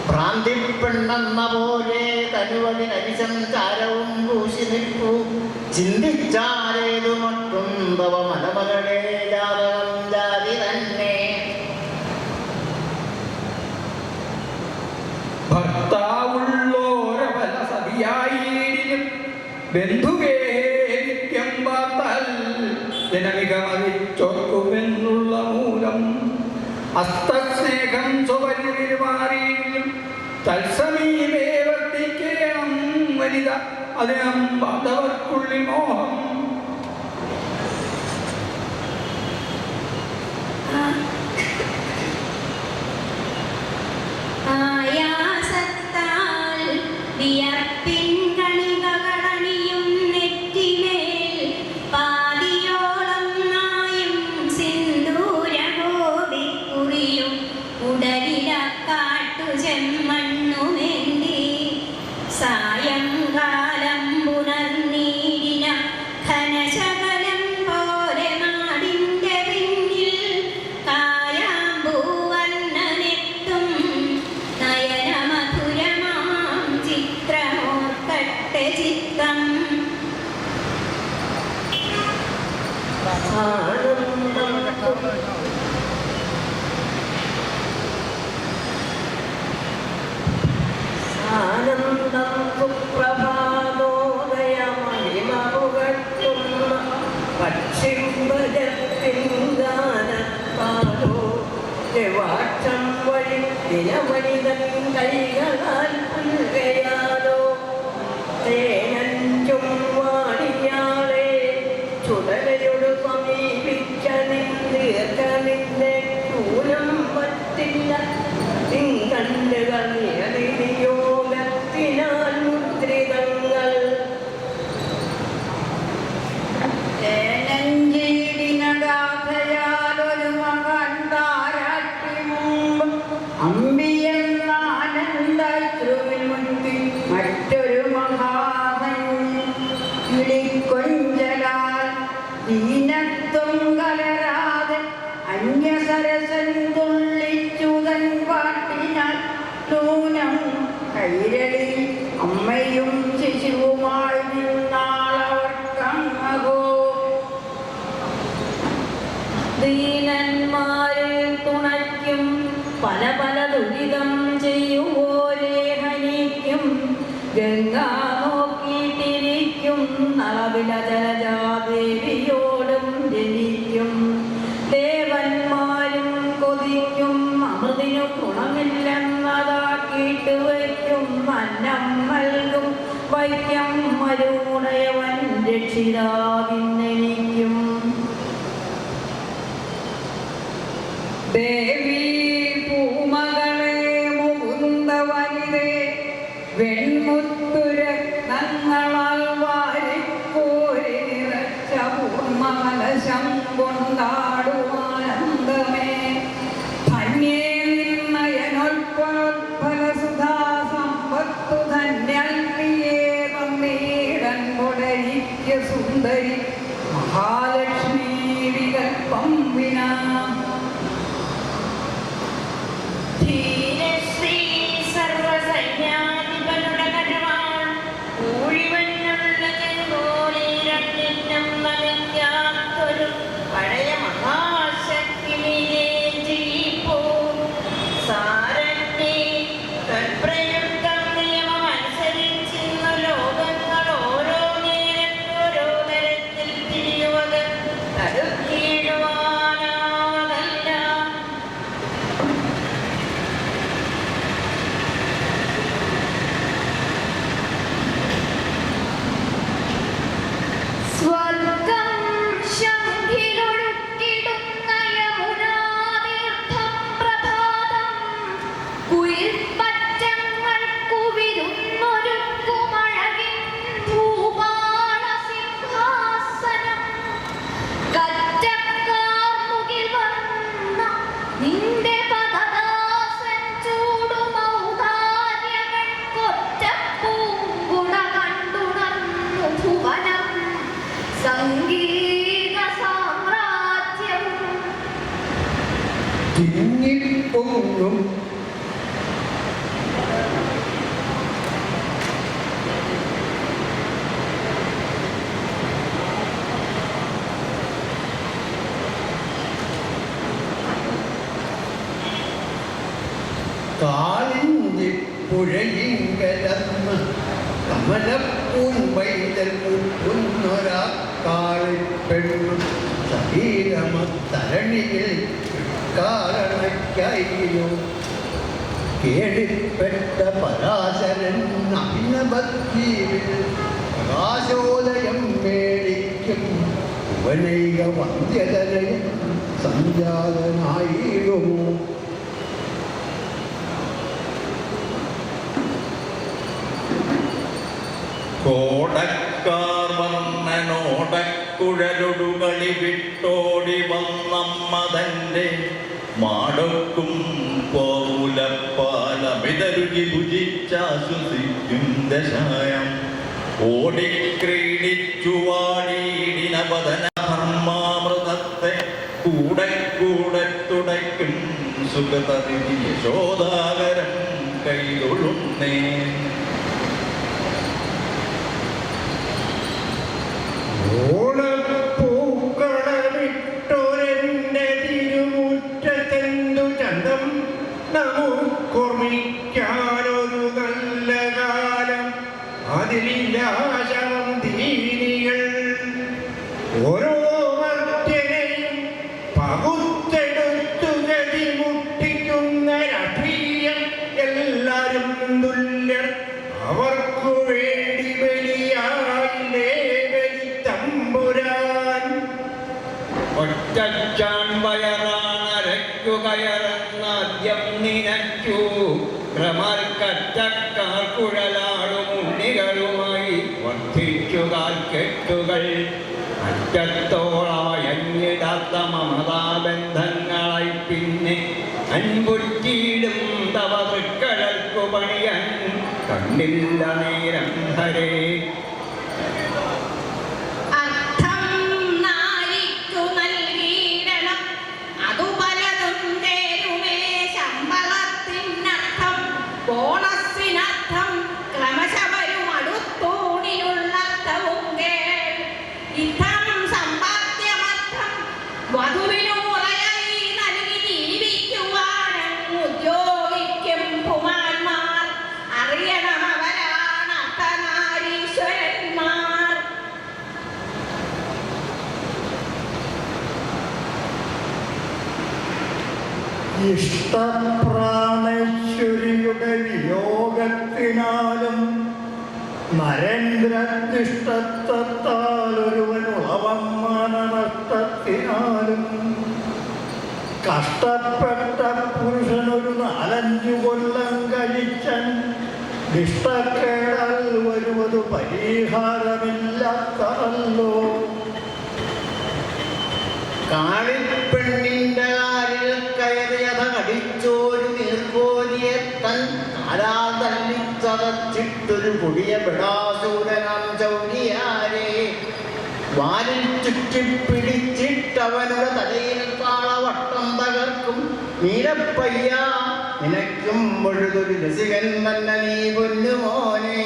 [SPEAKER 5] ഭ്രാന്തിപ്പെണ്ണെന്ന പോലെ തനുവതിനരിസഞ്ചാരവും പൂശി നിൽക്കൂ. ചിന്തിച്ചാരേതു മട്ടും തവ മലമകളെ ജാതകം ജാതി തന്നെ.
[SPEAKER 7] ഭർത്താവുള്ളോരവല സതിയായിടിലും ബന്ധുവേ നിത്യം വാർത്താൽ ജനമികമതിച്ചോർക്കുമെന്നുള്ള മൂലം അസ്തസ്നേഹം സ്വപരിമാറിയിലും തത്സമീപേ വർത്തിക്കേണം വനിത അതിനം ബാന്ധവർക്കുള്ളിൽ മോഹം.
[SPEAKER 6] ആയാസത്താൽ വിയർപ്പിൻ കണികകളണിയും നെറ്റിമേൽ പാതിയോളം നായും സിന്ദൂരഗോപിക്കുറിയും ഉടലിലക്കാട്ടു ചെമ്മണ്ണുമേന്തി സായംകാലം പുണർന്നീടിന ഘനശകലം പോലെ നാടിൻ്റെ പിന്നിൽ കായാമ്പൂവർണ്ണനെത്തും നയനമധുരമാം ചിത്രമോർക്കട്ടെ ചിത്തം.
[SPEAKER 8] ആനന്ദം സുപ്രഭാതോദയമഹിമപുകട്ടുന്ന പക്ഷിംബജത്തിൻ ഗാനത്താലോ വാക്ഷം വഴി ദിനമണിതൻ കൈകളാൽ പുൽകയാലോ തേനഞ്ചും വാണിയാളെ ചുടലയോട് സമീപിച്ച നിന്നെ ചൂലം പറ്റില്ല. കണ്ടുകൾ യോഗത്തിനാൽ മുദ്രിതങ്ങൾ
[SPEAKER 9] ൊരു മകൻ താരാട്ടി മുമ്പ് അമ്പിയെന്നാനന്ദാശ്രുവിൽ മുൻപി മറ്റൊരു മഹാമൻ കിളിക്കൊഞ്ചലാൽ ദീനത്വം കലരാതെ അന്യസരസൻ തുള്ളിച്ചുതൻ പാട്ടിനാൽ നൂനം കൈരളി അമ്മയും ശിശുവുമായി നിന്നാളവർക്കങ്ങകോ.
[SPEAKER 6] ദീനന്മാരെ തുണയ്ക്കും പല പല ദുരിതം ചെയ്യുവോരേ ഹനിക്കും ഗംഗാ നോക്കിയിട്ടിരിക്കും നളവില ജലജാദേവിയോടും ജനിക്കും. ദേവന്മാരും കൊതിക്കും അമൃതിനു ഗുണമില്ലെന്നതാക്കിയിട്ട് വയ്ക്കും. അന്നം നൽകും വൈക്കം മരുണയവൻ രക്ഷിതാവിന്നെനിക്കും.
[SPEAKER 9] ദേവി പൂമകളെ മുകുന്ദ വനിതേ വെൺമുത്തുരത്നങ്ങളാൽ വാരിക്കോരി നിറച്ച പൂർണ്ണകലശം കൊണ്ടാടുവാനന്ദമേ. ധന്യേ നിന്നയനോൽഫലസുധാ സമ്പത്തു ധന്യൽപ്പിയേ പന്നീടൻ കൊടരിക്ക് സുന്ദരി മഹാലക്ഷ്മി വികൽപ്പം വിനാ.
[SPEAKER 6] ധീരശ്രീ സർവസൈന്യാധിപനുടെ കരവാൾ ഊഴിവനുള്ള ചെങ്കോലിരണ്ടിനും നനയ്ക്കാത്തൊരു പഴയ മഹാശക്തി മീനെ ജയിപ്പോ സാരത്തെ തൽപ്രയുക്തം നിയമമനുസരിച്ചിന്നു ലോകങ്ങൾ ഓരോ നേരത്ത് ഓരോ തരത്തിൽ തിരിയുവത് തടുക്കിയിടുവാനാവതല്ല.
[SPEAKER 10] സ്വർഗം ശംഖിലൊഴുക്കിടുന്ന യമുനാതീർത്ഥം പ്രഭാതം കുയിൽപ്പറ്റങ്ങൾക്കു വിരുന്നൊരുക്കുമഴകിൻ ഭൂപാളസിംഹാസനം കറ്റക്കാർമുകിൽ വന്ന നിന്റെ പദദാസൻ ചൂടുമൗദാര്യങ്ങൾക്കൊറ്റ പൂങ്കുട കണ്ടുണർന്നു ഭുവനം സംഗീത സാമ്രാജ്യം.
[SPEAKER 1] തിങ്ങിപ്പൊങ്ങും കാളിന്തി പുഴയിങ്കലന്ന് കമലപ്പൂൻപൈതൽ മുന്നൊരാ കാളിപ്പെണ്ണു ശരീരമത്തരണിയിൽ കാരണയ്ക്കായിരുന്നു കേടിപ്പെട്ട പരാശരൻ അഭിനവദ്വീപിൽ പ്രകാശോദയം മേടിക്കും ഉപനൈക വന്ധ്യതനയൻ സംജാതനായിരുന്നു.
[SPEAKER 3] കോടക്കാർ വർണ്ണനോടക്കുഴലൊടുകളി വിട്ടോടി വന്നമ്മതന്റെ മാടൊക്കും പൗലപ്പാലമിതരുചി ഭുജിച്ചാശ്വസിക്കും ദശായം ഓടിക്രീഡിച്ചു വാടിയിടിനപതന ധർമാമൃതത്തെ കൂടെ കൂടെ തുടയ്ക്കും സുഖതറിതി യശോദാകരം കൈതൊഴുന്നേ.
[SPEAKER 4] ഓണപ്പൂക്കളമിട്ടൊരെന്റെ തിരുമുറ്റത്തെന്തു ചന്തം നമുക്കൊർമ്മിക്കാനൊരു നല്ല കാലം അതിലില്ലാശം ദീനികൾ ഓരോ മർത്യനെയും പകുത്തെടുത്തു ഗതി മുട്ടിക്കുന്ന രാഷ്ട്രീയം എല്ലാരും തുല്യർ അവർക്കു വേണ്ടി ബലിയായില്ലേ ബലിത്തമ്പുരാൻ.
[SPEAKER 7] ഒറ്റച്ചാൻ വയറാണരയ്ക്കു കയറുന്നാദ്യം നിനച്ചു ഭ്രമർക്കറ്റക്കാർ കുഴലാടും ഉണ്ണികളുമായി വർദ്ധിച്ചു കാൽക്കെട്ടുകൾ അറ്റത്തോളായഞ്ഞിടാത്ത മമതാബന്ധങ്ങളായി പിന്നെ അൻപുറ്റിയിടും തവ തൃക്കഴൽക്കു പണിയൻ കണ്ടില്ല നേരം ഹരേ.
[SPEAKER 6] അർത്ഥം നാരിക്കു നൽകിയിടണം അതു പലതും തേരുമേ ശമ്പളത്തിനർത്ഥം ബോണസിനർത്ഥം ക്രമശവരും അടുത്തൂണിനുള്ളർത്ഥവും കേൾ ഇത്തം സമ്പാദ്യമർത്ഥം വധുവിനു മുറയായി നൽകി ജീവിക്കുവാനും ഉദ്യോഗിക്കും പുമാന്മാർ അറിയണം അവരാണ് അർത്ഥനാരീശ്വരന്മാർ.
[SPEAKER 4] ഇഷ്ടപ്രാണേശ്വരിയുടെ വിയോഗത്തിനാലും നരേന്ദ്രനിഷ്ഠത്താൽ ഒരുവനുളവമ്മാന നഷ്ടത്തിനാലും കഷ്ടപ്പെട്ട പുരുഷനൊരു 4-5 കൊല്ലം കഴിച്ചൻ ഇഷ്ടക്കേടാൽ വരുവതു പരിഹാരമില്ലാത്തതല്ലോ.
[SPEAKER 5] കാളിപ്പെണ്ണിന്റെ കാലിൽ കയറിയത കടിച്ചോരു നീർക്കോലിയെ തൻ കാലാൽ തല്ലിച്ചതച്ചിട്ടൊരു കൊടിയ ബിടാസൂരനാം ചൗരിയാരെ വാലിൽ ചുറ്റിപ്പിടിച്ചിട്ടവനുടെ തലയിൽ താളവട്ടം തകർക്കും നീലപ്പയ്യ നിനക്കും പൊഴുതൊരു രസികൻ തന്നെ നീ പൊന്നുമോനെ.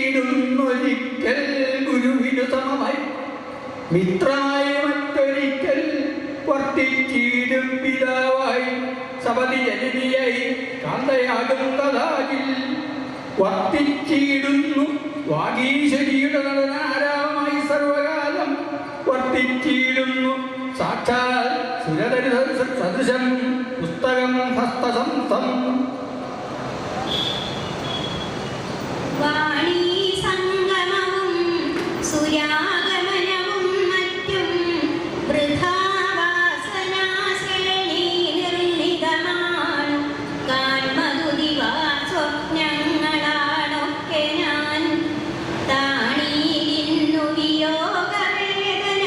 [SPEAKER 7] വർത്തിച്ചിടുന്നൊരിക്കൽ ഗുരുവിനു സമമായി മിത്രമായി മറ്റൊരിക്കൽ വർത്തിച്ചിടും പിതാവായി സപതി ജനനിയായി കാന്തയാകുന്നതാകിൽ വർത്തിച്ചിടുന്നു വാഗീശ്വരിയുടെ നടനാരാമായി സർവകാലം വർത്തിച്ചിടുന്നു സാക്ഷാൽ സുരതരി സദൃശം പുസ്തകം ഹസ്തസംസ്ഥം.
[SPEAKER 6] വാണീ സംഗമവും സുരാഗമനവും മറ്റും വൃഥാവാസനാശ്രേണി നിർണിതമാണ്. കാൺമതുദിവാ സ്വപ്നങ്ങളാണൊക്കെ ഞാൻ താണീരിന്നു വിയോഗവേദന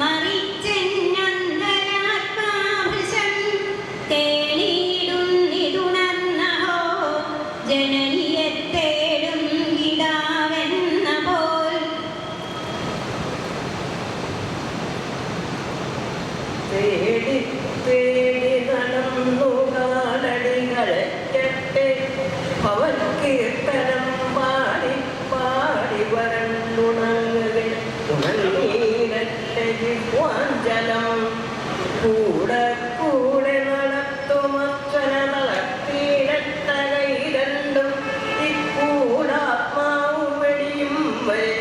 [SPEAKER 6] മറിച്ചെന്നന്തരാത്മാഭൃശം കേണിയിടുന്നിടുണർന്നഹോ ജനനിയത്തേടും ഇടാവെന്ന പോൽ.
[SPEAKER 8] തേടി തേടി നടന്നു കാലടികളെക്കട്ടെ അവൻ കീർത്തനം പാടി പാടി വരണ്ടുണങ്ങുക ഉണങ്ങീരട്ടെ വിദ്വാഞ്ജനം കൂടെ കൂടെ നടത്തുമർച്ചന നടത്തിയിടത്ത കൈ രണ്ടും ഇക്കൂടാത്മാവ് വെടിയും വരെ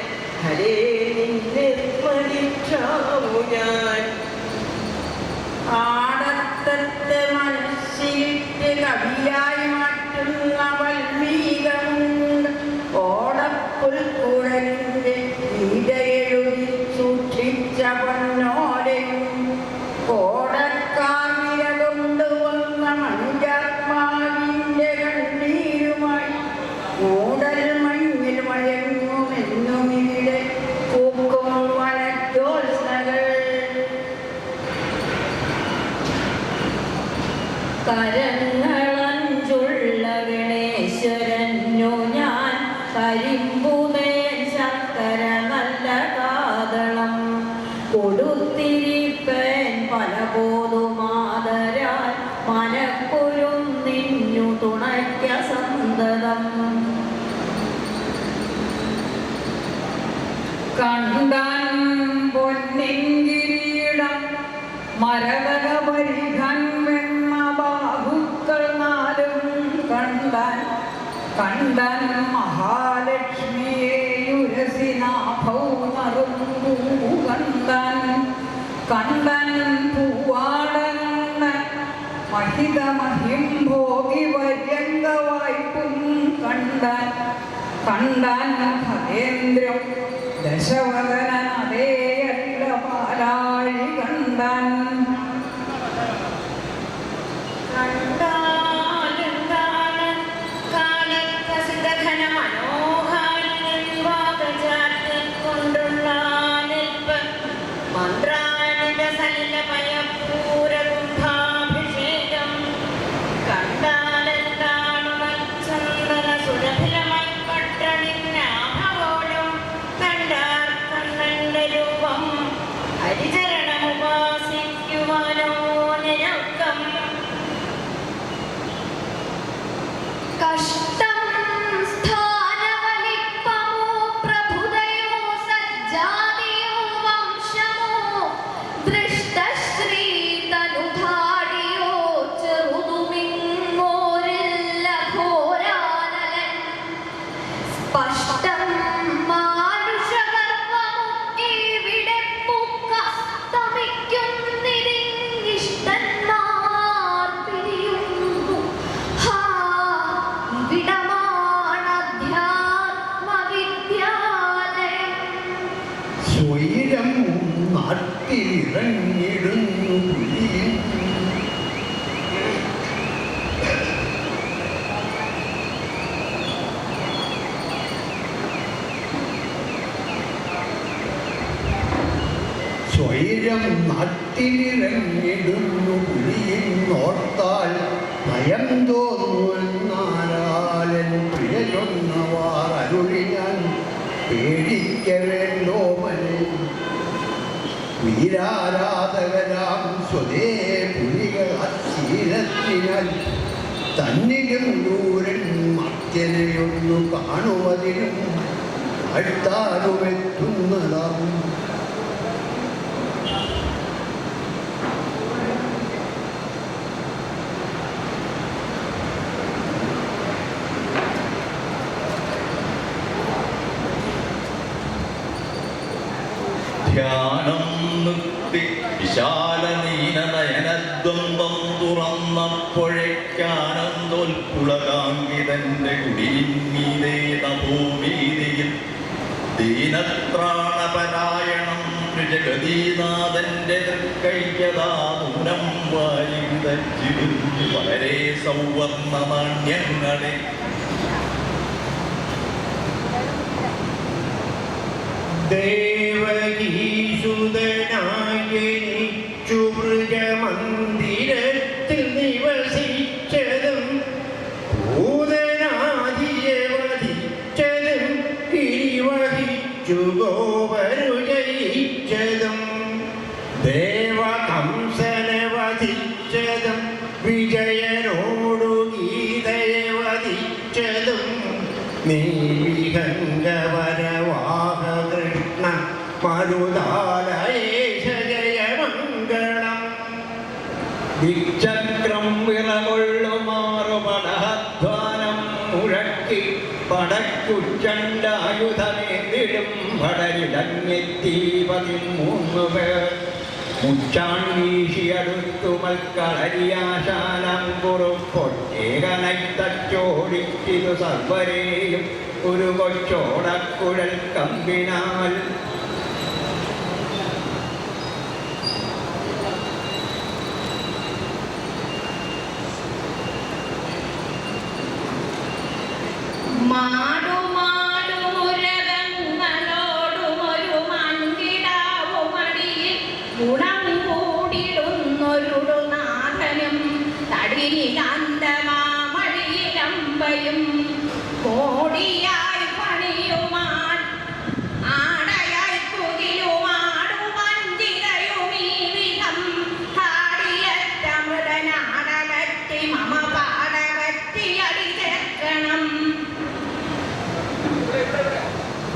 [SPEAKER 8] ഹരേ നിന്നെ സ്മരിച്ചാവു ഞാൻ.
[SPEAKER 9] ആടത്തത്തെ മനസ്സിലിട്ട് കവിയായി മാറ്റുന്ന വൽമീകമുണ്ട്. ഓടപ്പുൽക്കുഴലിന്റെ ഗീതയെഴുതി സൂക്ഷിച്ച പൊന്നോടെയും കോടക്കാവില കൊണ്ടുവന്ന മഞ്ചാത്മാവിന്റെ കണ്ണീരുമായി മൂടൽ മഞ്ഞിൽ മയങ്ങുമെന്നും ഇവിടെ പൂക്കും വനജോത്സകൾ. കരങ്ങളഞ്ചുള്ള ഗണേശ്വരനു ഞാൻ കരിമ്പുമേൽ ശർക്കര നല്ല കാതളം കൊടുത്തിരിപ്പേൻ പലപോതുമാതരാൽ മനപ്പൊരും നിന്നു തുണയ്ക്ക സന്തതം. കണ്ടാൻ പൊന്നിൻകിരീടം മരതക പരിഘൻ വെണ്ണ ബാഹുക്കൾ നാലും കണ്ടാൻ കണ്ടാൻ മഹാലക്ഷ്മിയെ ഉരസിനാഭൗ നറുമ്പൂ കണ്ടാൻ കണ്ടാൻ പൂവാടങ്ങ മഹിതമഹിം ഭോഗി വര്യംഗവായ്പും കണ്ടാൻ കണ്ടാൻ ഭഗേന്ദ്രം ദശവദനൻ അതേയല്ല പാലാഴി കണ്ടാൻ.
[SPEAKER 6] കണ്ടാലെന്താണ് കാലക്കസിതഘന മനോഹാരിൻ വാകജാതി കൊണ്ടുള്ള നിൽപ്പ് മന്ത്രാണിക സലിലമയപൂരകുംഭാഭിഷേകം. കണ്ടാലെന്താണ് മൽച്ചന്ദന സുരഭിലമായി പട്ടണിനാഭവോളം കണ്ടാർ കണ്ണന്റെ രൂപം ഹരിചരണമുപാസിക്കുവാനോ നിരക്കം.
[SPEAKER 10] കഷ്ടം സ്ഥാനവലിപ്പമോ പ്രഭുതയോ സജ്ജാതിയോ വംശമോ ദൃഷ്ടശ്രീ തനുധാടിയോ ചെറുതുമിങ്ങോരില്ല ഘോരാനലൻ. സ്പഷ്ടം മാനുഷഗർവമൊക്കെ ഇവിടെ പൂക്കസ്തമിക്കുന്നിരിഷ്ടന്മാർ പിരിയുന്നു. ഹാ ഇവിടമാണധ്യാത്മവിദ്യാലയം.
[SPEAKER 4] സ്വൈരം നാട്ടിലിറങ്ങിടുന്നു പുലിയിൽ സ്വൈരം നാട്ടിലിറങ്ങിടുന്നു പുലിയെന്നോർത്താൽ ഭയം തോന്നുന്നാരാലൻ പ്രിയചൊന്നവാർ അരുളി ഞാൻ പേടിക്ക വേണ്ടോമനെ. വീരാരാധകരാം സ്വതേ പുലികൾ അക്ഷീരത്തിനാൽ തന്നിലും ദൂരൻ മർത്യനെയൊന്നു കാണുവതിനും അടുത്താലുമെത്തുന്നതാം.
[SPEAKER 3] ധ്യാനം നിർത്തി വിശാല നീലനയനദ്വന്ദ്വം തുറന്നപ്പോഴേക്കാനന്ദോൽപുളകാങ്കിതന്റെ കുടിയിന്മീതേ തപോവീതിയിൽ ദീനത്രാണപരായണം ജഗദീനാഥന്റെ തൃക്കൈയതാദൂരം വാരിതച്ചിരുന്നു വളരെ സൗവർണ നാണ്യങ്ങളെ.
[SPEAKER 5] ദേവകീസുതനായനിച്ചു മൃഗമന്ദിരത്തിൽ നിവസിച്ചതും ഭൂതനാദിയെ വധിച്ചതും കിരിവഹിച്ചു ഗോവരു ജയിച്ചതും ദേവകംസനെ വധിച്ചതും വിജയനോടു ഗീതയെ വധിച്ചതും നീവിഹംഗവരവാഹ കൃഷ്ണ മരുതാലയേശ ജയമംഗളം.
[SPEAKER 7] ദിക്ചക്രം വിറകൊള്ളുമാറു പടഹധ്വാനം മുഴക്കി പടക്കുച്ചണ്ടായുധമേന്തിടും പടരിടങ്ങെത്തി 13 പേർ. മുച്ചാൺ വീശിയടുത്തു മൽക്കളരിയാശാനം കുറുപ്പൊട്ടേകനൈത്തച്ചോടിച്ചിതു സർവരെയും ഒരു കൊച്ചോടക്കുഴൽ കമ്പിനാൽ.
[SPEAKER 6] മാടുമാടുമുരകങ്ങളോടുമൊരു മൺകിടാവുമടിയിൽ ഗുണം കൂടിടുന്നൊരു നാഥനും തടിനികാന്തമാമടിയിലമ്പയും കോടിയായി പണിയുമാൻ ആടയായി തുകിലുമാടുമഞ്ചിരയുമീ വിധം കാടിയറ്റമൃതനാടകറ്റി മമ പാടകറ്റി അടി ചേർക്കണം.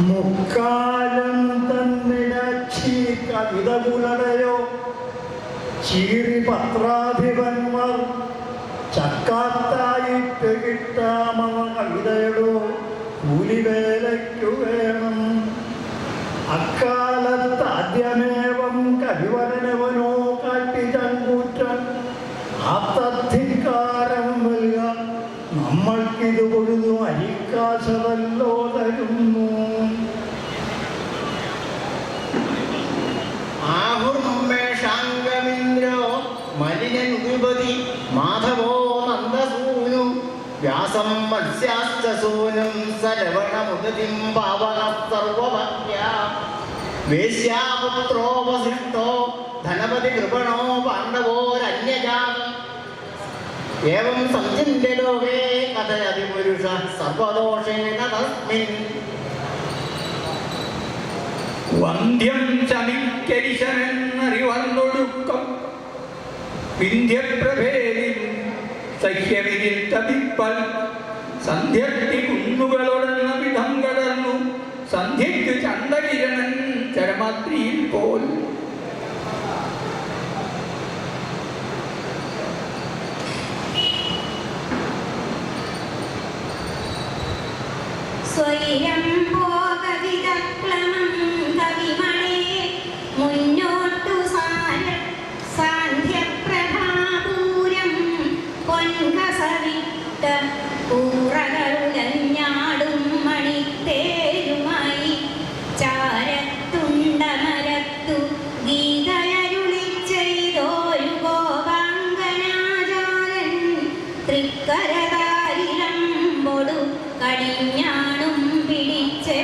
[SPEAKER 5] മുക്കാലം തന്നിടച്ചി കവിത പുലടയോ ചീറി പത്രാധിപന്മാർ ചക്കാത്തായിട്ട് കിട്ടാമവ കവിതയോ കൂലിവേലയ്ക്കു വേണം. അക്കാലത്ത് ആദ്യമേവം കവിവരനവനോ കാട്ടിച്ചങ്കൂറ്റൻ ആത്തധികാരം വരിക നമ്മൾക്കിത് പൊഴുതു അരിക്കാശതല്ലോ തരുന്നു. ആഹുർമേഷാംഗമിന്ദ്രോ മലിനൻ ഉപതി മാധവോ നന്ദസൂനു വ്യാസം മത്സ്യാസ്തസൂനും സരവണമുദതിം പാവക സർവഭക്യ വേശ്യാപുത്രോപസൃഷ്ടോ ധനപതി കൃപണോ പാണ്ഡവോരന്യജാതി ഏവം സന്ധ്യന്റെ ലോകേ കഥയതി പുരുഷ സർവദോഷേണ തസ്മിൻ.
[SPEAKER 7] വന്ധ്യം ശമിക്കരിശമെന്നറിവന്നൊടുക്കം വിന്ധ്യപ്രഭേദി സഹ്യവിധിൽ തപിപ്പൽ സന്ധ്യത്തി കുന്നുകളൊടന്ന വിധം കടന്നു സന്ധ്യയ്ക്ക് ചണ്ടകിരണൻ ചരമാത്രിയിൽ പോൽ.
[SPEAKER 6] സ്വൈരം പോകവിദക്ലമം കവിമണേ മുന്നോട്ടു സാന്ധ്യപ്രഭാപൂരം പൊൻകസവിട്ട കൂറകളുലഞ്ഞാടും മണിത്തേരുമായി ചാരത്തുണ്ടമരത്തു ഗീതയരുളി ചെയ്തോരു ഗോപാംഗനാചാരൻ തൃക്കരതാരിലമ്പൊടു കടിഞ്ഞാണും പിടിച്ച്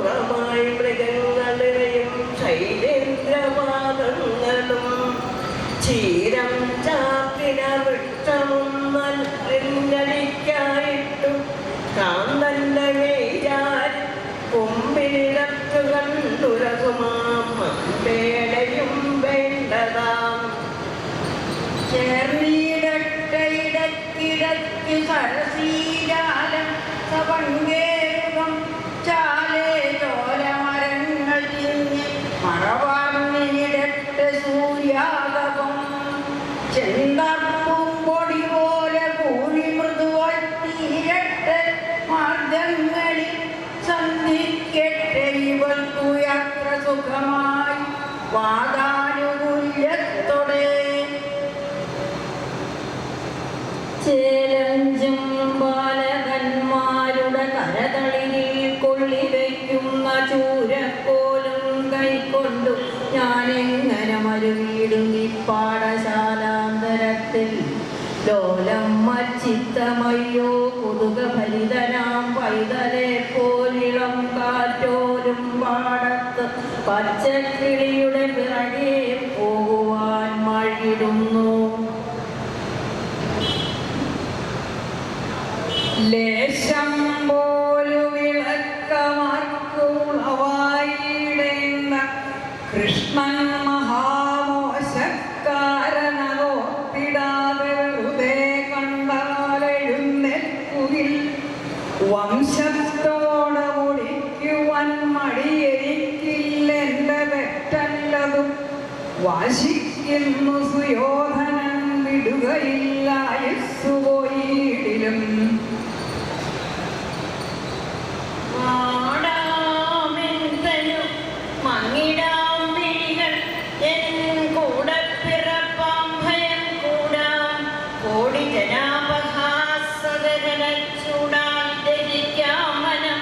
[SPEAKER 8] ലോകമായി മൃഗങ്ങളിലെയും ശൈലേന്ദ്രപാദങ്ങളും ചീരം ചാപ്പിന വൃക്ഷമൊന്നടിക്കായിട്ടു കാന്തന്റെ വേരാൻ കൊമ്പിനിടത്തു കണ്ടുരകുമാം പേടയും വേണ്ടതാം
[SPEAKER 9] ചേർന്നിടക്കിടക്ക് സരസീരാലം സപങ്കേരുകം ചാലേ ചോരമരങ്ങൾ തിരിഞ്ഞ് മറവാർന്നിടട്ട് സൂര്യാതപം ചെന്തപ്പും പൊടി പോലെ കൂടി മൃദുവായി തീരട്ട് മാർഗങ്ങളിൽ സന്ധിക്കട്ടെ ഇവൾക്കു യാത്ര സുഖമായി വാദാനുകൂല്യത്തോടെ ചേലഞ്ചും ബാലകന്മാരുടെ കരതളിരിൽ കൊള്ളിവയ്ക്കുന്ന ചൂരക്കോലും കൈക്കൊണ്ടു ഞാനെങ്ങനെ മരുവീടും ഈ പാഠശാലാന്തരത്തിൽ ലോലം മച്ചിത്തമയ്യോ കുതുകഭരിതനാം പൈതലെ പോലിളം കാറ്റോലും പാടത്ത് പച്ചക്കിളിയുടെ പിറകെ പോകുവാൻ മഴിടുന്നു. ലേശം പോലു വിളക്കമാർക്കുളവായിടേണ്ട കൃഷ്ണൻ മഹാമോശക്കാരനതോർത്തിടാതെ വെറുതെ കണ്ടാലെഴുന്നേൽക്കുകിൽ വംശത്തോടെ ഒളിക്കുവാൻ മടിയെനിക്കില്ലെന്റെ തെറ്റല്ലതും വാശിക്കുന്നു സുയോധനൻ വിടുകയില്ല യസ്സുപോയിടിലും
[SPEAKER 8] മങ്ങിടാം വിഴികൾ എൻ കൂടെ പിറപ്പാം ഭയം കൂടാം കോടി ജനാപഹാസകരനച്ചൂടാൻ ധരിക്കാം മനം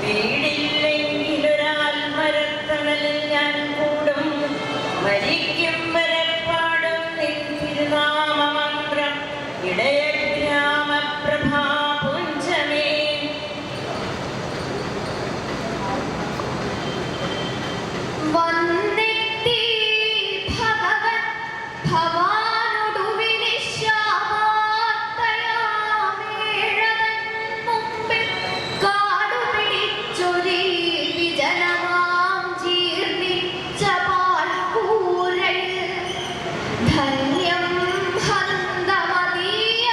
[SPEAKER 8] വീടില്ലെങ്കിലൊരാൾ മരത്തണലിൽ ഞാൻ കൂടും മരിക്കും വരെ പാടും നിൻ തിരുനാമമന്ത്രം ഇടയ ഗ്രാമപ്രഭാപുഞ്ചമേ.
[SPEAKER 10] വന്നെത്തി ഭഗവൻ ഭവാനൊടുവിനിശ്യാമാത്തയാമേഴവൻ മുമ്പിൽ കാടുപിടിച്ചൊരീ വിജനമാം ജീർണിച്ച പാൽക്കൂരയിൽ ധന്യം ഹന്തമതീയ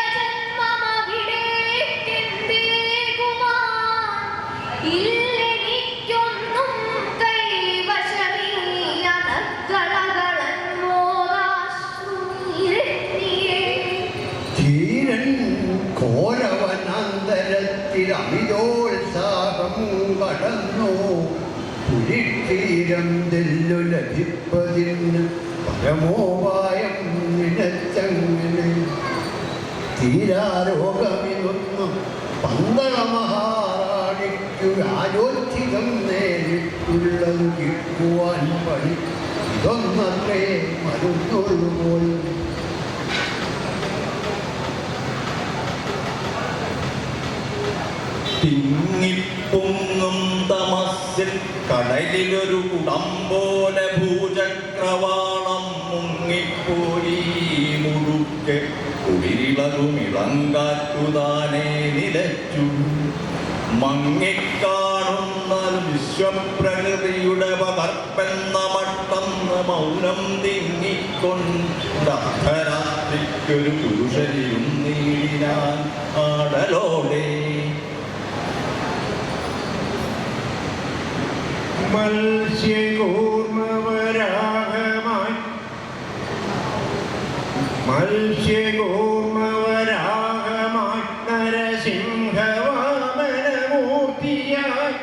[SPEAKER 10] ജന്മമവിടേക്കെന്തേകുമാൻ ഇല്ലെനിക്കൊന്നും
[SPEAKER 4] ധീരൻ ഘോരവനാന്തരത്തിൽ അമിതോത്സാഹം കടന്നു പുലിത്തീരം തെല്ലു ലഭിപ്പതിന് പരമോപായം നിനച്ചങ്ങനെ തീരാരോഗമിതൊന്നും പന്തള മഹാറാണിക്കു ആലോചിതം നേരിട്ടുള്ളതു കിട്ടുവാൻ പണി ഇതൊന്നത്രേ മരുന്നുള്ളു.
[SPEAKER 3] തിങ്ങിപ്പൊങ്ങും തമസ്സിൽ കടലിലൊരു കുടം പോലെ ഭൂചക്രവാളം മുങ്ങിപ്പോയി മുഴുക്കെ കുളിരിളകും ഇളങ്കാറ്റുതാനേ നിലച്ചു. മങ്ങിക്കാണുന്ന വിശ്വപ്രകൃതിയുടെ പകർപ്പെന്ന മട്ടെന്ന് മൗനം തിങ്ങിക്കൊണ്ടർദ്ധരാത്രിക്കൊരു പുരുഷനിലും നീടിനാൻ ആടലോടെ.
[SPEAKER 2] മത്സ്യകൂർമ്മവരാഹമായി നരസിംഹവാമനമൂർത്തിയായി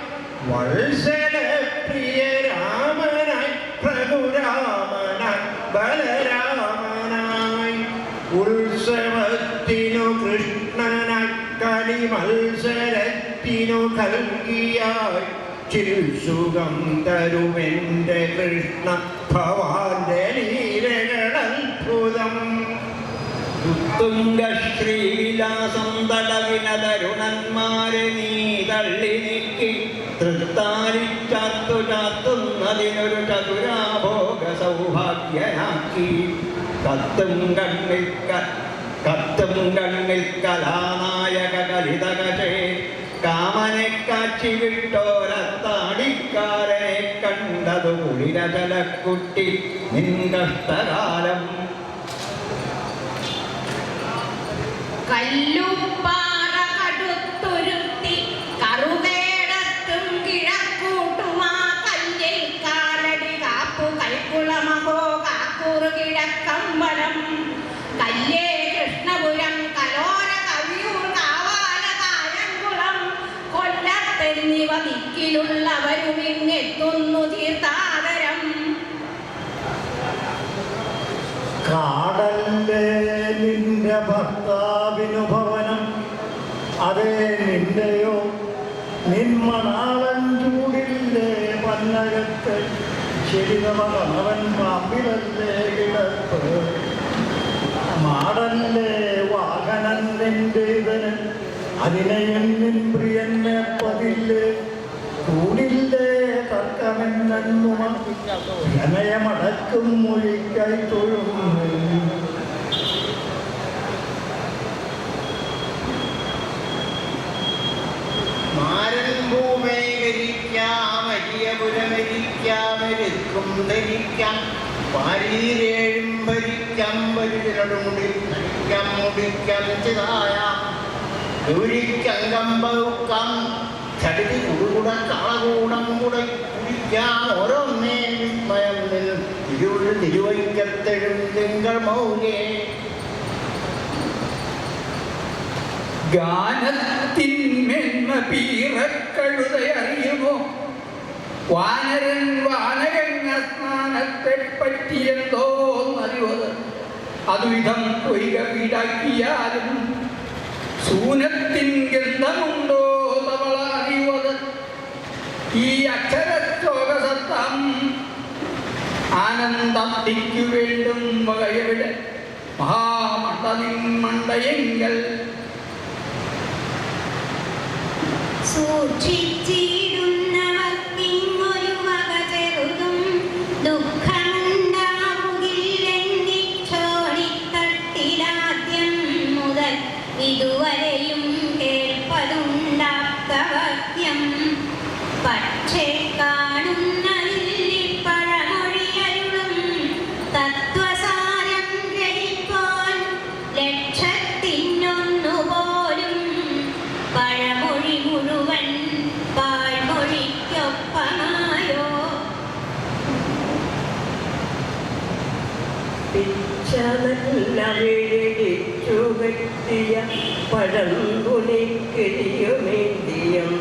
[SPEAKER 2] വത്സലപ്രിയ രാമനായി പ്രഭുരാമനായി ബലരാമനായി ഉത്സവത്തിനു കൃഷ്ണനായി കളിമത്സരത്തിനു കൽകിയായി ചിൽസുഖം തരുമെന്റെ കൃഷ്ണ ഭവാന്റെ ലീലകളത്ഭുതം.
[SPEAKER 7] ഉത്തുംഗശ്രീവിലാസം തടവിന തരുണന്മാരെ നീ തള്ളി നീക്കി
[SPEAKER 2] തൃത്താലിച്ചാത്തു ചാത്തുന്നതിനൊരു ചതുരാഭോഗ സൗഭാഗ്യനാക്കി കത്തും കണ്ണിൽ കലാനായക കലിതകശേ കാമനെ കാച്ചി വിട്ടോരത്താടിക്കാരനെ കണ്ടതു കുളിരചലക്കുട്ടി നിൻ കഷ്ടകാലം.
[SPEAKER 8] കല്ലുപ്പാറ കടുത്തുരുത്തി കറുവേടത്തും കിഴക്കൂട്ടുമാ കല്ലിൽ കാലടി കാപ്പു കൈക്കുളമഹോ കാക്കൂർ കിഴക്കമ്പലം കല്ലേ കൃഷ്ണപുരം കലോര കവിയൂർ കാവാല കായംകുളം കൊല്ലത്തെന്നിവ ദിക്കിലുള്ളവരും ഇങ്ങെത്തുന്നു തീർത്ഥാടനം.
[SPEAKER 4] കാടല്ലേ നിന്റെ ഭർത്താവിനു ഭവനം, അതേ നിന്റെയോ നിന്മണാളൻ ചൂടില്ലേ പന്നകത്ത്, ശരിതമ കണവൻ പാമ്പിലല്ലേ കിടപ്പ്. മാടല്ലേ വാഹനൻ നിന്റേതന്, അതിനെയും നിൻ പ്രിയനെ പതില്ലേ കൂടില്ലേ തർക്കമെന്നുമ പ്രണയമടക്കും മൊഴിക്കായി തൊഴുന്നു.
[SPEAKER 5] മാരൻ ഭൂമേകരിക്കാം അരിയപുരമരിക്കാമെരുക്കും ധരിക്കാം പാരീരേഴും ഭരിക്കാം പരിചരടുമുടി ധരിക്കാം മുടിക്കാം ചിതായാം ദൂരിക്കങ്കം പൗക്കാം ചടുതി കുടുകുട കളകൂടം കുടൈ കുടിക്കാം ഓരോന്നേ വിസ്മയം നിന്നും തിരുവൈക്കത്തെഴും തിങ്കൾ മൗലേ.
[SPEAKER 7] ഗാനത്തിന്മെന്മ പീറക്കഴുതയറിയുമോ വാനരൻ വാനരംഗ സ്നാനത്തെ പറ്റിയെന്തോന്നറിവത് അതുവിധം പൊയ്ക വീടാക്കിയാലും സൂനത്തിൻ ഗന്ധമുണ്ടോ തവള അറിവത് ഈ അക്ഷരശ്ലോകസത്തം ആനന്ദത്തിക്കു വേണ്ടും വകയവിടെ മഹാമണ്ഡനിൻ മണ്ടയെങ്കൽ
[SPEAKER 6] സൂക്ഷിച്ചിടുന്നവർക്കിങ്ങൊരു വക ചെറുതും ദുഃഖമുണ്ടാവുകില്ലെന്നിച്ചോടിത്തട്ടിലാദ്യം മുതൽ ഇതുവരെയും കേൾപ്പതുണ്ടാപ്തവത്യം. പക്ഷേ കാണുന്നതിൽ പഴമൊഴിയരുളും തത്വസാരം ഗ്രഹിപ്പാൻ ലക്ഷത്തിനൊന്നുപോലും പഴമൊഴി മുഴുവൻ പാഴ്മൊഴിക്കൊപ്പമായോ.
[SPEAKER 8] പിച്ചതല്ലവിഴിച്ചുകെട്ടിയ പഴംതുണിക്കിഴിയുമേന്തിയും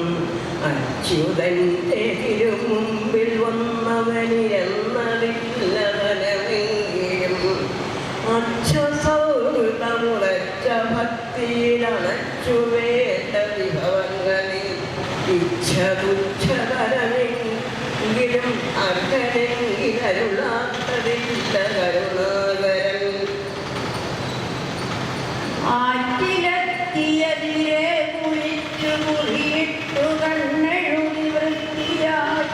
[SPEAKER 8] അച്യുതന്റെ തിരുമുമ്പിൽ വന്നവനിരെന്നറിയില്ലവനെങ്കിലും അച്ഛസൗഹൃദമുളച്ച ഭക്തിയിലണച്ചു വേണ്ട വിഭവങ്ങളിൽ ഇച്ഛതുച്ഛതരമെങ്കിലും അർഹനെങ്കിലരുളാത്തതില്ല കരുണാകരൻ.
[SPEAKER 9] ആറ്റിലെത്തിയതിരെ കുളിച്ചു മുറിയിട്ടു കണ്ണെഴുതി വൃത്തിയായി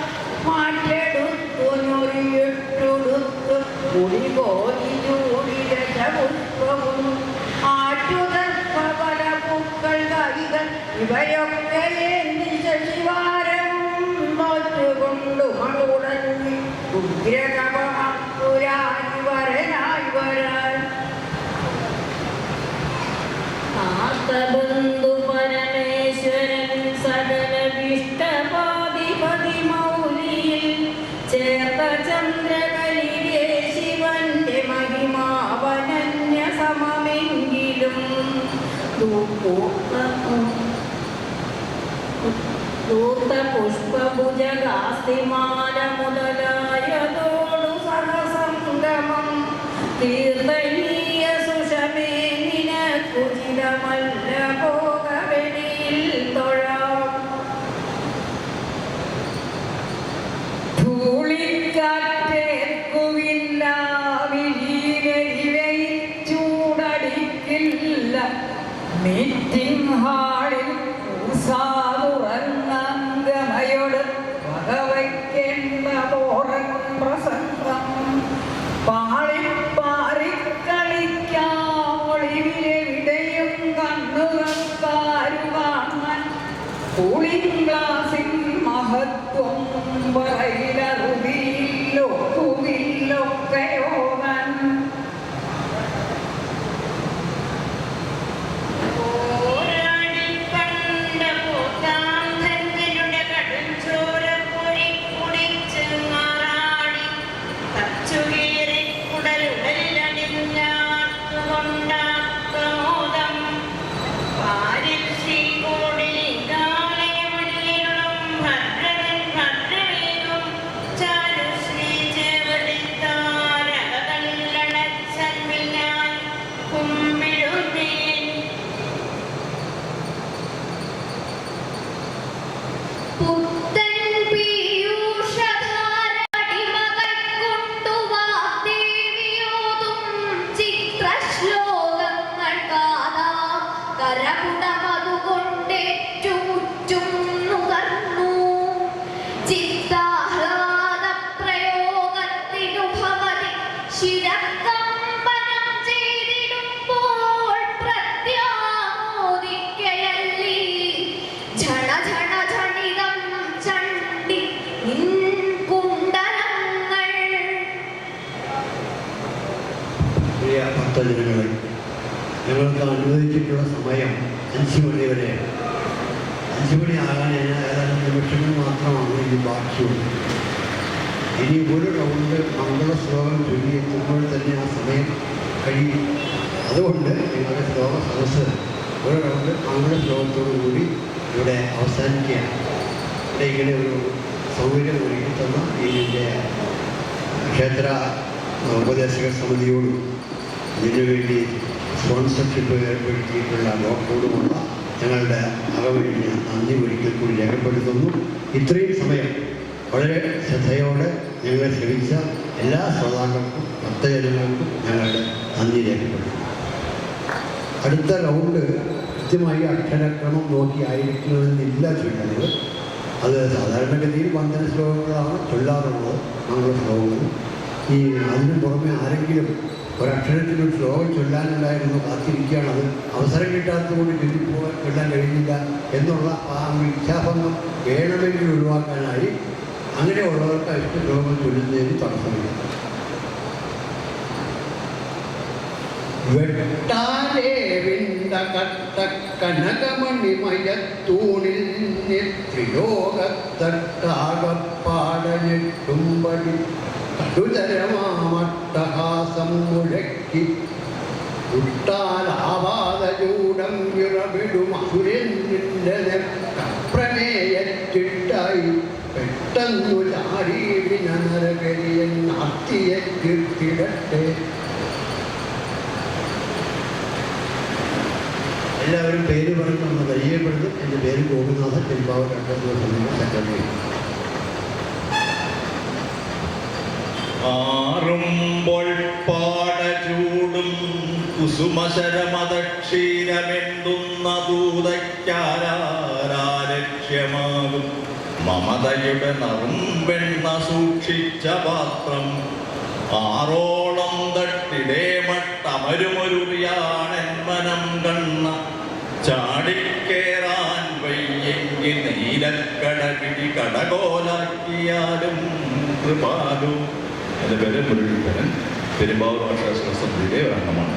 [SPEAKER 9] മാറ്റെടുത്തു ഞൊറിയിട്ടുടുത്തു കുടി പോയി ചൂടി രജപുഷ്പവും ആറ്റുതർപ്പല പൂക്കൾ കൈകൾ ഇവയൊക്കെ ഏന്തി ശശിവാരവും നോറ്റുകൊണ്ടു മടുടങ്ങി ഉഗ്രകപുരായി വരനായി വരാൻ.
[SPEAKER 8] ആർത്തബന്ധു പരമേശ്വരൻ സകലവിഷ്ടപാധിപതി മൗലിയിൽ ചേർത്ത ചന്ദ്രകലികേ ശിവന്റെ മഹിമാവനന്യ സമമെങ്കിലും ൂർത്ത പുഷ്പഭുജഗാസ്തിമാല മുതലായതോടു സഹസംഗമം തീർത്ഥനീയ സുഷമേ നിനക്കുചിതമല്ല ഭോഗവെളിയിൽ തൊഴാം. ധൂളിക്കാറ്റേൽക്കുവില്ല വിഴിയിലെരിവയിൽ ചൂടടിക്കില്ല മീറ്റിംഗ് ഹാളിൽ ഉസാതുറങ്ങാംഗമയോട്
[SPEAKER 1] അനുവദിച്ചിട്ടുള്ള സമയം 5 മണി വരെയാണ്. 5 മണിയാകാൻ ഏതാനും നിമിഷങ്ങൾ മാത്രമാണ് ഇനി ബാക്കിയുള്ളത്. ഇനി ഒരു റൗണ്ട് മംഗളശ്ലോകം ചൊല്ലിയെത്തുമ്പോൾ തന്നെ ആ സമയം കഴിയും. അതുകൊണ്ട് നിങ്ങളുടെ ശ്ലോക സദസ്സ് ഒരു റൗണ്ട് മംഗളശ്ലോകത്തോടു കൂടി ഇവിടെ അവസാനിക്കുകയാണ്. ഇവിടെ ഇങ്ങനെ ഒരു സൗകര്യം ഒരുക്കി തന്ന ഇതിൻ്റെ ക്ഷേത്ര ഉപദേശക സമിതിയോടും ഇതിനുവേണ്ടി സ്പോൺസർഷിപ്പ് ഏർപ്പെടുത്തിയിട്ടുള്ള ഡോക്ടറോടുമുള്ള ഞങ്ങളുടെ അകമഴിഞ്ഞ നന്ദി ഒരിക്കൽ കൂടി രേഖപ്പെടുത്തുന്നു. ഇത്രയും സമയം വളരെ ശ്രദ്ധയോടെ ഞങ്ങളെ ശ്രമിച്ച എല്ലാ ശ്രോതാക്കൾക്കും ഭക്തജനങ്ങൾക്കും ഞങ്ങളുടെ നന്ദി രേഖപ്പെടുത്തുന്നു. അടുത്ത റൗണ്ട് കൃത്യമായി അക്ഷരക്രമം നോക്കി ആയിരിക്കണമെന്നില്ല ചൊല്ലുന്നത്. അത് സാധാരണഗതിയിൽ വന്ദന ശ്ലോകങ്ങളാണ് ചൊല്ലാറുള്ളത്, മംഗള ശ്ലോകങ്ങൾ. ഈ അതിന് പുറമെ ആരെങ്കിലും ഒരക്ഷരത്തിനൊരു ശ്ലോകം ചൊല്ലാനുണ്ടായിരുന്നു കാത്തിരിക്കുകയാണ്, അത് അവസരം കിട്ടാത്തതുകൊണ്ട് ചൊല്ലാൻ കഴിയുന്നില്ല എന്നുള്ള ആ ഇച്ഛാഭംഗം വേണമെങ്കിൽ ഒഴിവാക്കാനായി അങ്ങനെയുള്ളവർക്ക് ഇഷ്ട ശ്ലോകം ചൊല്ലുന്നതിന് തടസ്സമില്ല. വെട്ടാരേ വിണ്ടകത്ത കനകമണിമയത്തൂണിൽ ത്രിലോകത്തട്ടാകപ്പാടനെട്ടുമ്പടി കടുതരമാമട്ടഹാസം മുഴക്കി ഉട്ടാലാവാതചൂടം വിറവിടും അസുരേന്ദ്രന്റെ പ്രമേയറ്റിട്ടായി പെട്ടെന്നു ചാരീടിന നരകരിയൻ അത്തിയെ കീർത്തിടട്ടെ. എല്ലാവരും പേര് പറഞ്ഞ് നമ്മൾ പരിചയപ്പെടുത്തും. എൻ്റെ പേര് ഗോപിനാഥൻ, പെരുമ്പാവൂർ 2 ദിവസം സെക്രട്ടറി.
[SPEAKER 3] ആറുമ്പോൾ പാടചൂടും കുസുമശരമതക്ഷീരമെന്തുന്ന ദൂതയ്ക്കാരാലക്ഷ്യമാകും മമതയുടെ നറുംവെണ്ണ സൂക്ഷിച്ച പാത്രം ആറോളം തട്ടിടേമട്ടമരുമൊരുറിയാണെന്മനം കണ്ണ ചാടിക്കേറാൻ വയ്യെങ്കിൽ നീലക്കടകിടി കടകോലാക്കിയാലും കൃപാലു. എൻ്റെ പേര് മുരളീധരൻ, പെരുമ്പാവൂർ ഭാഷാശാസ്ത്ര സമിതിയിലെ ഒരംഗമാണ്.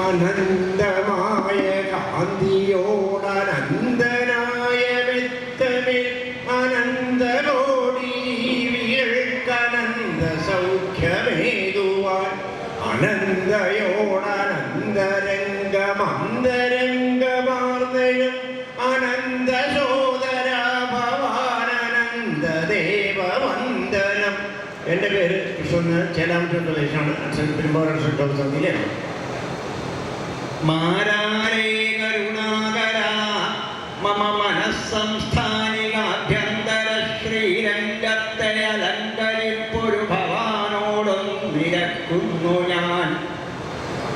[SPEAKER 2] അനന്തമായ കാന്തിയോടനന്തനായ വിത്തമിൽ അനന്തരോടീവികൾക്കനന്ത സൗഖ്യമേകുവാൻ അനന്തയോടനന്തരംഗമന്തരംഗമാർന്നയും അനന്ത ദേവവന്ദനം. എൻ്റെ പേര് കൃഷ്ണൻ, ചേലാമറ്റൂർ പ്രദേശമാണ്. പെരുമ്പാവൂർ സമിതിയിലാണ്. മാരാരേ കരുണാകര മമ മനസ്സംസ്ഥാനികാഭ്യന്തര ശ്രീരംഗത്തെ അലങ്കരിപ്പൊരു ഭവാനോടും നിരക്കുന്നു ഞാൻ.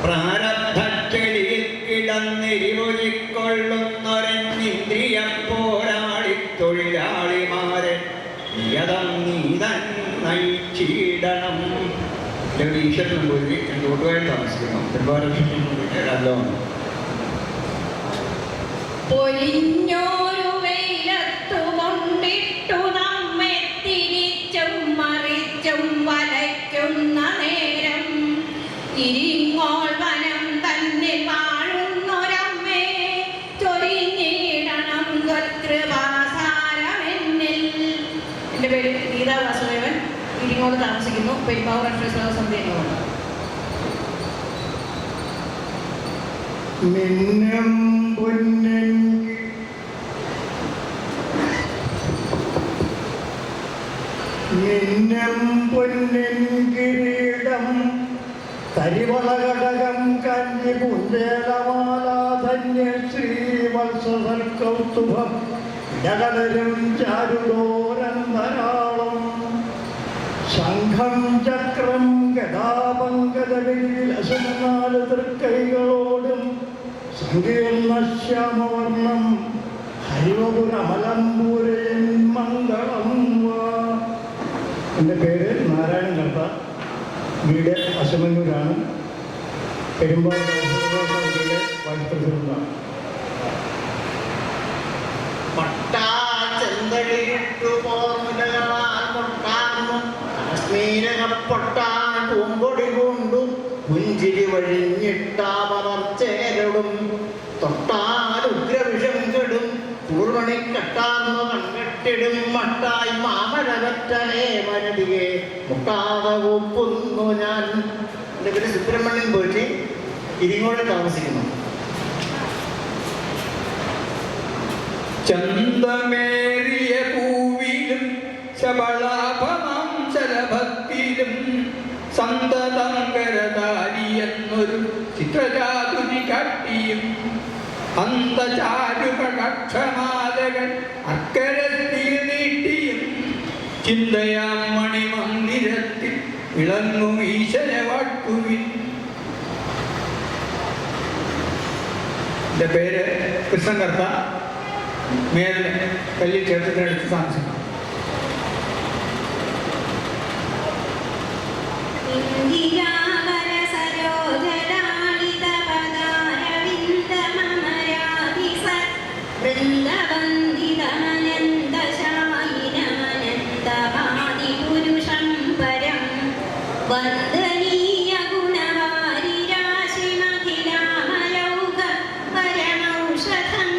[SPEAKER 2] പ്രാരബ്ധച്ചെളിയിൽ കിടന്നിരിവൊലിക്കൊള്ളുന്നൊരെന്നിന്ദ്രിയ പോരാളി തൊഴിലാളിമാരെ യഥം നീതൻ നയിച്ചിടണം. ഈശ്വരൻ നമ്പൂതിരി കൂട്ടുകാരി താമസിക്കുന്നു. പെരുമ്പാവൂർ
[SPEAKER 8] പൊരിഞ്ഞോരു വെയിലത്തു കൊണ്ടിട്ടു നമ്മെ തിരിച്ചും മറിച്ചും വലയ്ക്കുന്ന നേരം ഇരിങ്ങോൾ വനം തന്നെ വാഴുന്നൊരമ്മേ ചൊരിഞ്ഞിടണം കൃപാസാരമെന്നിൽ. എൻ്റെ പേര് ഗീതാ വാസുദേവൻ, ഇരിങ്ങോട് താമസിക്കുന്നു. പെരുമ്പാവൂർ അക്ഷരശ്ലോക സമിതിയാണ്.
[SPEAKER 4] മിന്നം പൊന്നൻ മിന്നം പൊന്നൻ കിരീടം കരിവളകടകം കന്നി പുഞ്ചേലമാലാധന്യ ശ്രീവത്സകൗസ്തുഭം ജഗതരും ചാരുദോരന്തരാളം ശംഖം ചക്രം ഗദാപങ്കജവിൽ അസുനാല് തൃക്കൈകളോടും സങ്കീർണ ശ്യാമവർണം ഹരിവപുരമലമ്പൂരയൻ മംഗളം വാ. എൻ്റെ പേര് നാരായണൻ കർത്ത, വീട് അശമന്നൂരാണ്. പെരുമ്പാവൂർ സമിതിയിലെ വൈസ് പ്രസിഡന്റാണ്.
[SPEAKER 9] പൊട്ടാൻ പൂമ്പൊടി കൊണ്ടു
[SPEAKER 5] പുഞ്ചിരി വഴിഞ്ഞിട്ടാമർച്ചേരടും തൊട്ടാലുഗ്രവിഷം കെടും കൂർമണി കെട്ടാർന്നു കൺകെട്ടിടും മട്ടായി മാമഴവറ്റലേ മരടികെ മുട്ടാതെ ഒപ്പുന്നു ഞാൻ. എൻ്റെ പേര് സുബ്രഹ്മണ്യൻ പോറ്റി, ഇരിങ്ങോട് താമസിക്കുന്നു.
[SPEAKER 7] ചന്തമേറിയ പൂവിലും ശബളാഭമാം ശലഭത്തിലും സന്തതങ്കരധാരി എന്നൊരു ചിത്രചാതുരി കാട്ടിയും അന്തചാരുകക്ഷമാലകൾ അക്കരത്തിൽ നീട്ടിയും ചിന്തയാം മണിമന്ദിരത്തിൽ വിളങ്ങും ഈശ്വര വാട്ടുവിൻ. എൻ്റെ പേര് കൃഷ്ണൻകർത്ത, മേലെ പള്ളി ക്ഷേത്രത്തിനടുത്ത് താമസിക്കുന്നു.
[SPEAKER 6] വന്ദനീയ ഗുണവാരി രാശിമഖിലാമലൗക പരമൗഷധം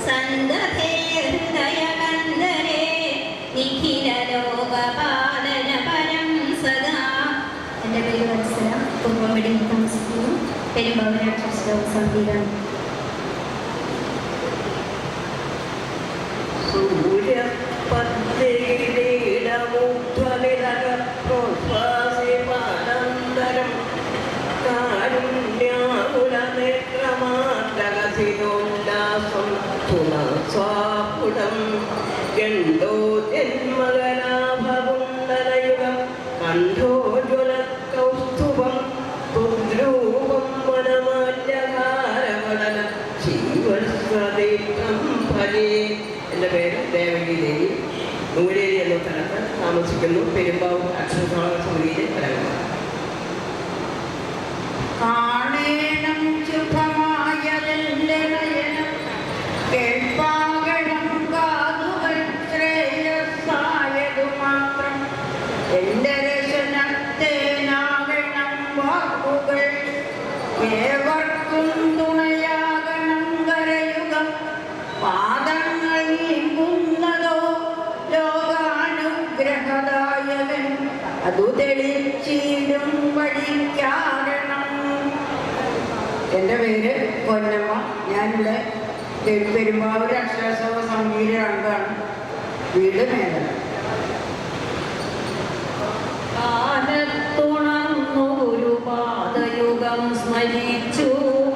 [SPEAKER 6] സന്ദധേ ഹൃദയകന്ദരേ നിഖില ലോകപാലന പരം സദാ. എൻ്റെ പേര് വത്സല, കുറുമ്പടിയിൽ താമസിക്കുന്നു. പെരുമ്പാവൂർ സംഗീതം.
[SPEAKER 9] സൂര്യപദ്ധതിയിടമുധ്വനിരകപ്രോശ്വാസിമാനന്തരം കാരുണ്യാകുലനേത്രമാർഗസിനോല്ലാസം പുനഃസ്വാപുടം ഗണ്ഡോ ജന്മകലാഭകുണ്ടലയുഗം കണ്ഠോജ്വലകൗസ്തുഭം പുദ്രൂപം വനമാല്യകാരവടന ശീവസ്വദീപ്തം ഫലേ. എൻ്റെ പേര് ദേവകി ദേവി, നൂരേരി എന്ന സ്ഥലത്ത് താമസിക്കുന്നു. പെരുമ്പാവൂർ അക്ഷരസ്വാമ സമിതിയിലെ ഫലങ്ങൾ. കാണേണം ശുഭമായതെന്റെ നയനം, കേൾപ്പാകണം കാതുകൾ ശ്രേയസ്സായതു മാത്രം. എന്റെ രചനത്തേനാകണം വാക്കുകൾ, ഏവർക്കും തുണയാകണം കരയുഗം. പാദങ്ങൾ നീങ്ങുന്നതോ ലോകാനുഗ്രഹദായകൻ, അതു തെളിച്ചിടും വഴിക്കാരണം. എൻ്റെ പേര് പൊന്നമ്മ, ഞാനിവിടെ പെരുമ്പാവൂർ അക്ഷരസഭ സമിതിയിലെ അംഗമാണ്. വീട് മേഖല.
[SPEAKER 8] കാലത്തുണർന്നു ഒരു പാദയുഗം സ്മരിച്ചു,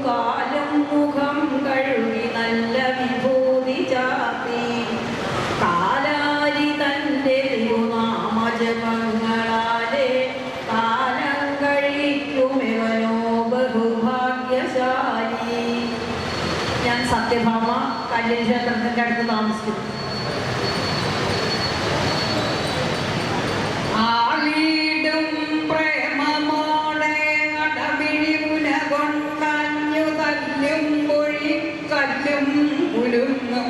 [SPEAKER 8] കാലും മുഖം കഴുകി നല്ല വിഭൂതി ചാർത്തി. കാലാരി തൻ്റെ തിരുനാമജപങ്ങളാലെ കാലം കഴിക്കുമെവനോ ബഹുഭാഗ്യശാലി. ഞാൻ സത്യഭാമ, കല്യാണ ക്ഷേത്രത്തിൻ്റെ അടുത്ത് താമസിക്കുന്നു. ആളീടും പ്രേമമോടെ അടവിഴി മുന കൊണ്ടഞ്ഞു തല്ലും പൊഴി കല്ലും കുലുങ്ങും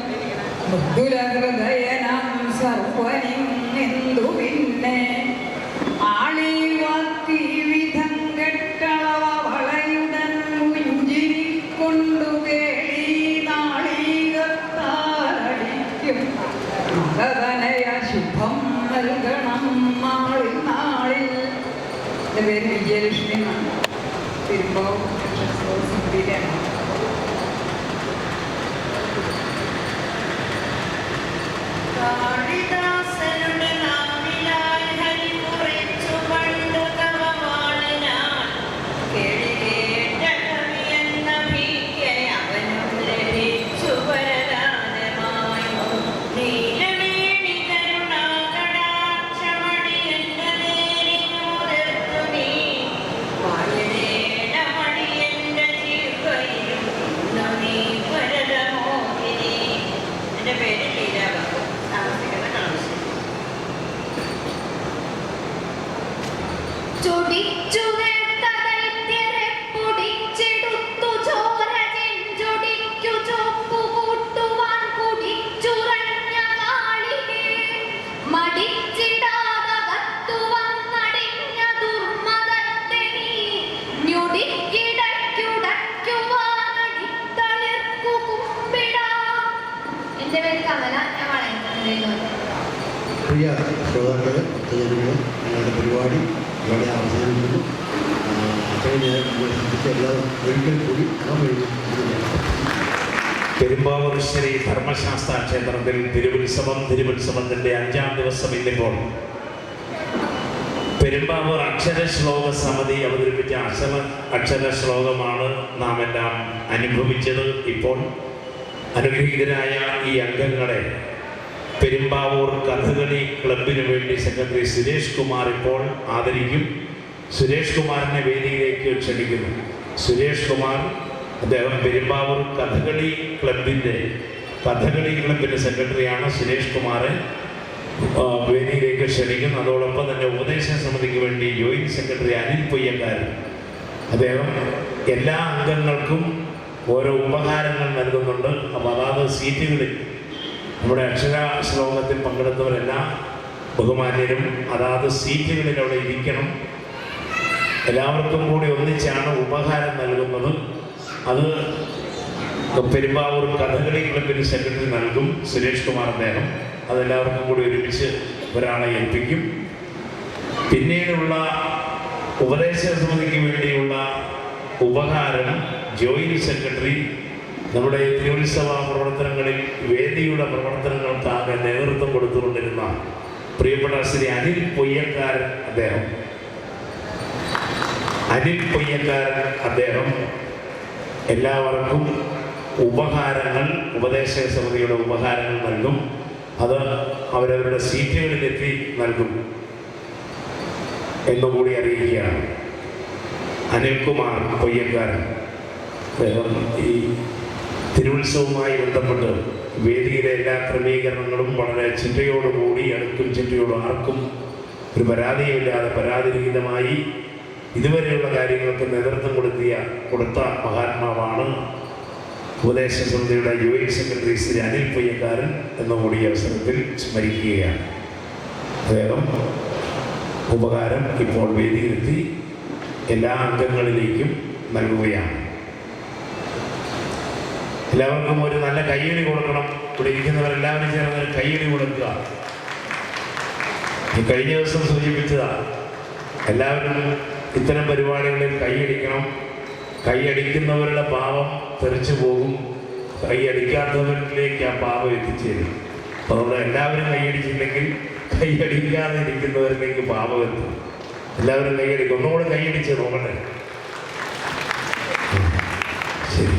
[SPEAKER 8] മൃദുലഹൃദയനം സർവനും എന്തു പിന്നെ. ആളി വാത്തി വിധം കെട്ടളവ വളയുടൻ മുഞ്ചിരി കൊണ്ടു കേളി നാളീകത്താലടിക്കും മകതനയ ശുഭം നൽകണം നാളിൽ നാളിൽ. എൻ്റെ പേര് വിജയലക്ഷ്മി എന്നാണ്, പെരുമ്പാവൂർ സമിതിയിലാണ്.
[SPEAKER 6] കാളിദാസനുടെ നാവിലാൽ ഹരി കുറിച്ചു പണ്ടു തവവാളനാൻ കേളികേട്ട കവിയെന്ന ഭീക്കെ അവനും ലഭിച്ചു വരദാനമായി. നീലവേണി കരുണാകടാക്ഷമണി എന്ന നേരിനോർത്തു നീ വായനേടമണി
[SPEAKER 10] പറയുന്നത്.
[SPEAKER 1] പ്രിയ ശ്രോതാക്കളെ, ഭക്തജനങ്ങളെ, ഞങ്ങളുടെ പരിപാടി ഇവിടെ അവസാനിക്കുന്നു. അത്രയും നേരം ശ്രദ്ധിച്ച എല്ലാവരും ഒരിക്കൽ കൂടി
[SPEAKER 11] പെരുമ്പാവൂർ ശ്രീ ധർമ്മശാസ്ത്ര ക്ഷേത്രത്തിൽ തിരുവുത്സവത്തിൻ്റെ 5ാം ദിവസം ഇന്നിപ്പോൾ പെരുമ്പാവൂർ അക്ഷരശ്ലോക സമിതി അവതരിപ്പിച്ച അക്ഷരശ്ലോകമാണ് നാം എല്ലാം അനുഭവിച്ചത്. ഇപ്പോൾ അനുഗ്രഹീതരായ ഈ അംഗങ്ങളെ പെരുമ്പാവൂർ കഥകളി ക്ലബിന് വേണ്ടി സെക്രട്ടറി സുരേഷ് കുമാർ ഇപ്പോൾ ആദരിക്കും. സുരേഷ് കുമാറിനെ വേദിയിലേക്ക് ക്ഷണിക്കുന്നു. സുരേഷ് കുമാർ, അദ്ദേഹം പെരുമ്പാവൂർ കഥകളി ക്ലബിൻ്റെ സെക്രട്ടറിയാണ്. സുരേഷ് കുമാറെ വേദിയിലേക്ക് ക്ഷണിക്കുന്നു. അതോടൊപ്പം തന്നെ ഉപദേശ സമിതിക്ക് വേണ്ടി ജോയിന്റ് സെക്രട്ടറി അനിൽ പൊയ്യക്കാരൻ, അദ്ദേഹം എല്ലാ അംഗങ്ങൾക്കും ഓരോ ഉപഹാരങ്ങൾ നൽകുന്നുണ്ട്. അപ്പോൾ അതാത് സീറ്റുകളിൽ നമ്മുടെ അക്ഷര ശ്ലോകത്തിൽ പങ്കെടുത്തവരെല്ലാം ബഹുമാന്യരും അതാത് സീറ്റുകളിൽ അവിടെ ഇരിക്കണം. എല്ലാവർക്കും കൂടി ഒന്നിച്ചാണ് ഉപഹാരം നൽകുന്നത്. അത് പെരുമ്പാവൂർ കഥകളി ക്ലബിന് സെക്രട്ടറി നൽകും, സുരേഷ് കുമാർ അദ്ദേഹം. അതെല്ലാവർക്കും കൂടി ഒരുമിച്ച് ഒരാളെ ഏൽപ്പിക്കും. പിന്നീടുള്ള ഉപദേശ സമിതിക്ക് വേണ്ടിയുള്ള ഉപഹാരം ജോയിന്റ് സെക്രട്ടറി നമ്മുടെ തിരുവുത്സവ പ്രവർത്തനങ്ങളിൽ വേദിയുടെ പ്രവർത്തനങ്ങൾക്കാകെ നേതൃത്വം കൊടുത്തുകൊണ്ടിരുന്ന പ്രിയപ്പെട്ട ശ്രീ അനിൽ പൊയ്യക്കാരൻ അദ്ദേഹം എല്ലാവർക്കും ഉപഹാരങ്ങൾ, ഉപദേശ സമിതിയുടെ ഉപഹാരങ്ങൾ നൽകും. അത് അവരവരുടെ സീറ്റുകളിലെത്തി നൽകും എന്നുകൂടി അറിയിക്കുകയാണ്. അനിൽകുമാർ പൊയ്യക്കാരൻ അദ്ദേഹം ഈ തിരുവുത്സവവുമായി ബന്ധപ്പെട്ട് വേദിയിലെ എല്ലാ ക്രമീകരണങ്ങളും വളരെ ചിട്ടയോടുകൂടി, അടുക്കും ചിട്ടയോടും ആർക്കും ഒരു പരാതിയുമില്ലാതെ പരാതിരഹിതമായി ഇതുവരെയുള്ള കാര്യങ്ങൾക്ക് നേതൃത്വം കൊടുത്ത മഹാത്മാവാണ് ഉപദേശ സമിതിയുടെ ജോയിന്റ് സെക്രട്ടറി ശ്രീ അനിൽ പൊയ്യക്കാരൻ എന്നുകൂടി അവസരത്തിൽ സ്മരിക്കുകയാണ്. അദ്ദേഹം ഉപകാരം ഇപ്പോൾ വേദിയിലെത്തി എല്ലാ അംഗങ്ങളിലേക്കും നൽകുകയാണ്. എല്ലാവർക്കും ഒരു നല്ല കയ്യടി കൊടുക്കണം. ഇവിടെ ഇരിക്കുന്നവരെല്ലാവരും ചേർന്ന് ഒരു കയ്യടി കൊടുക്കുക. ഈ കഴിഞ്ഞ ദിവസം സൂചിപ്പിച്ചതാണ്, എല്ലാവരും ഇത്തരം പരിപാടികളിൽ കൈയടിക്കണം. കൈയടിക്കുന്നവരുടെ പാപം തെറിച്ചു പോകും, കൈയടിക്കാത്തവരിലേക്ക് ആ പാപം എത്തിച്ചേരും. അതുകൊണ്ട് എല്ലാവരും കൈയടിച്ചില്ലെങ്കിൽ കൈയടിക്കാതെ ഇരിക്കുന്നവരിലേക്ക് പാപം എത്തും. എല്ലാവരും കൈയടിക്കും. ഒന്നുകൂടെ കൈയടിച്ച് നോക്കട്ടെ. ശരി.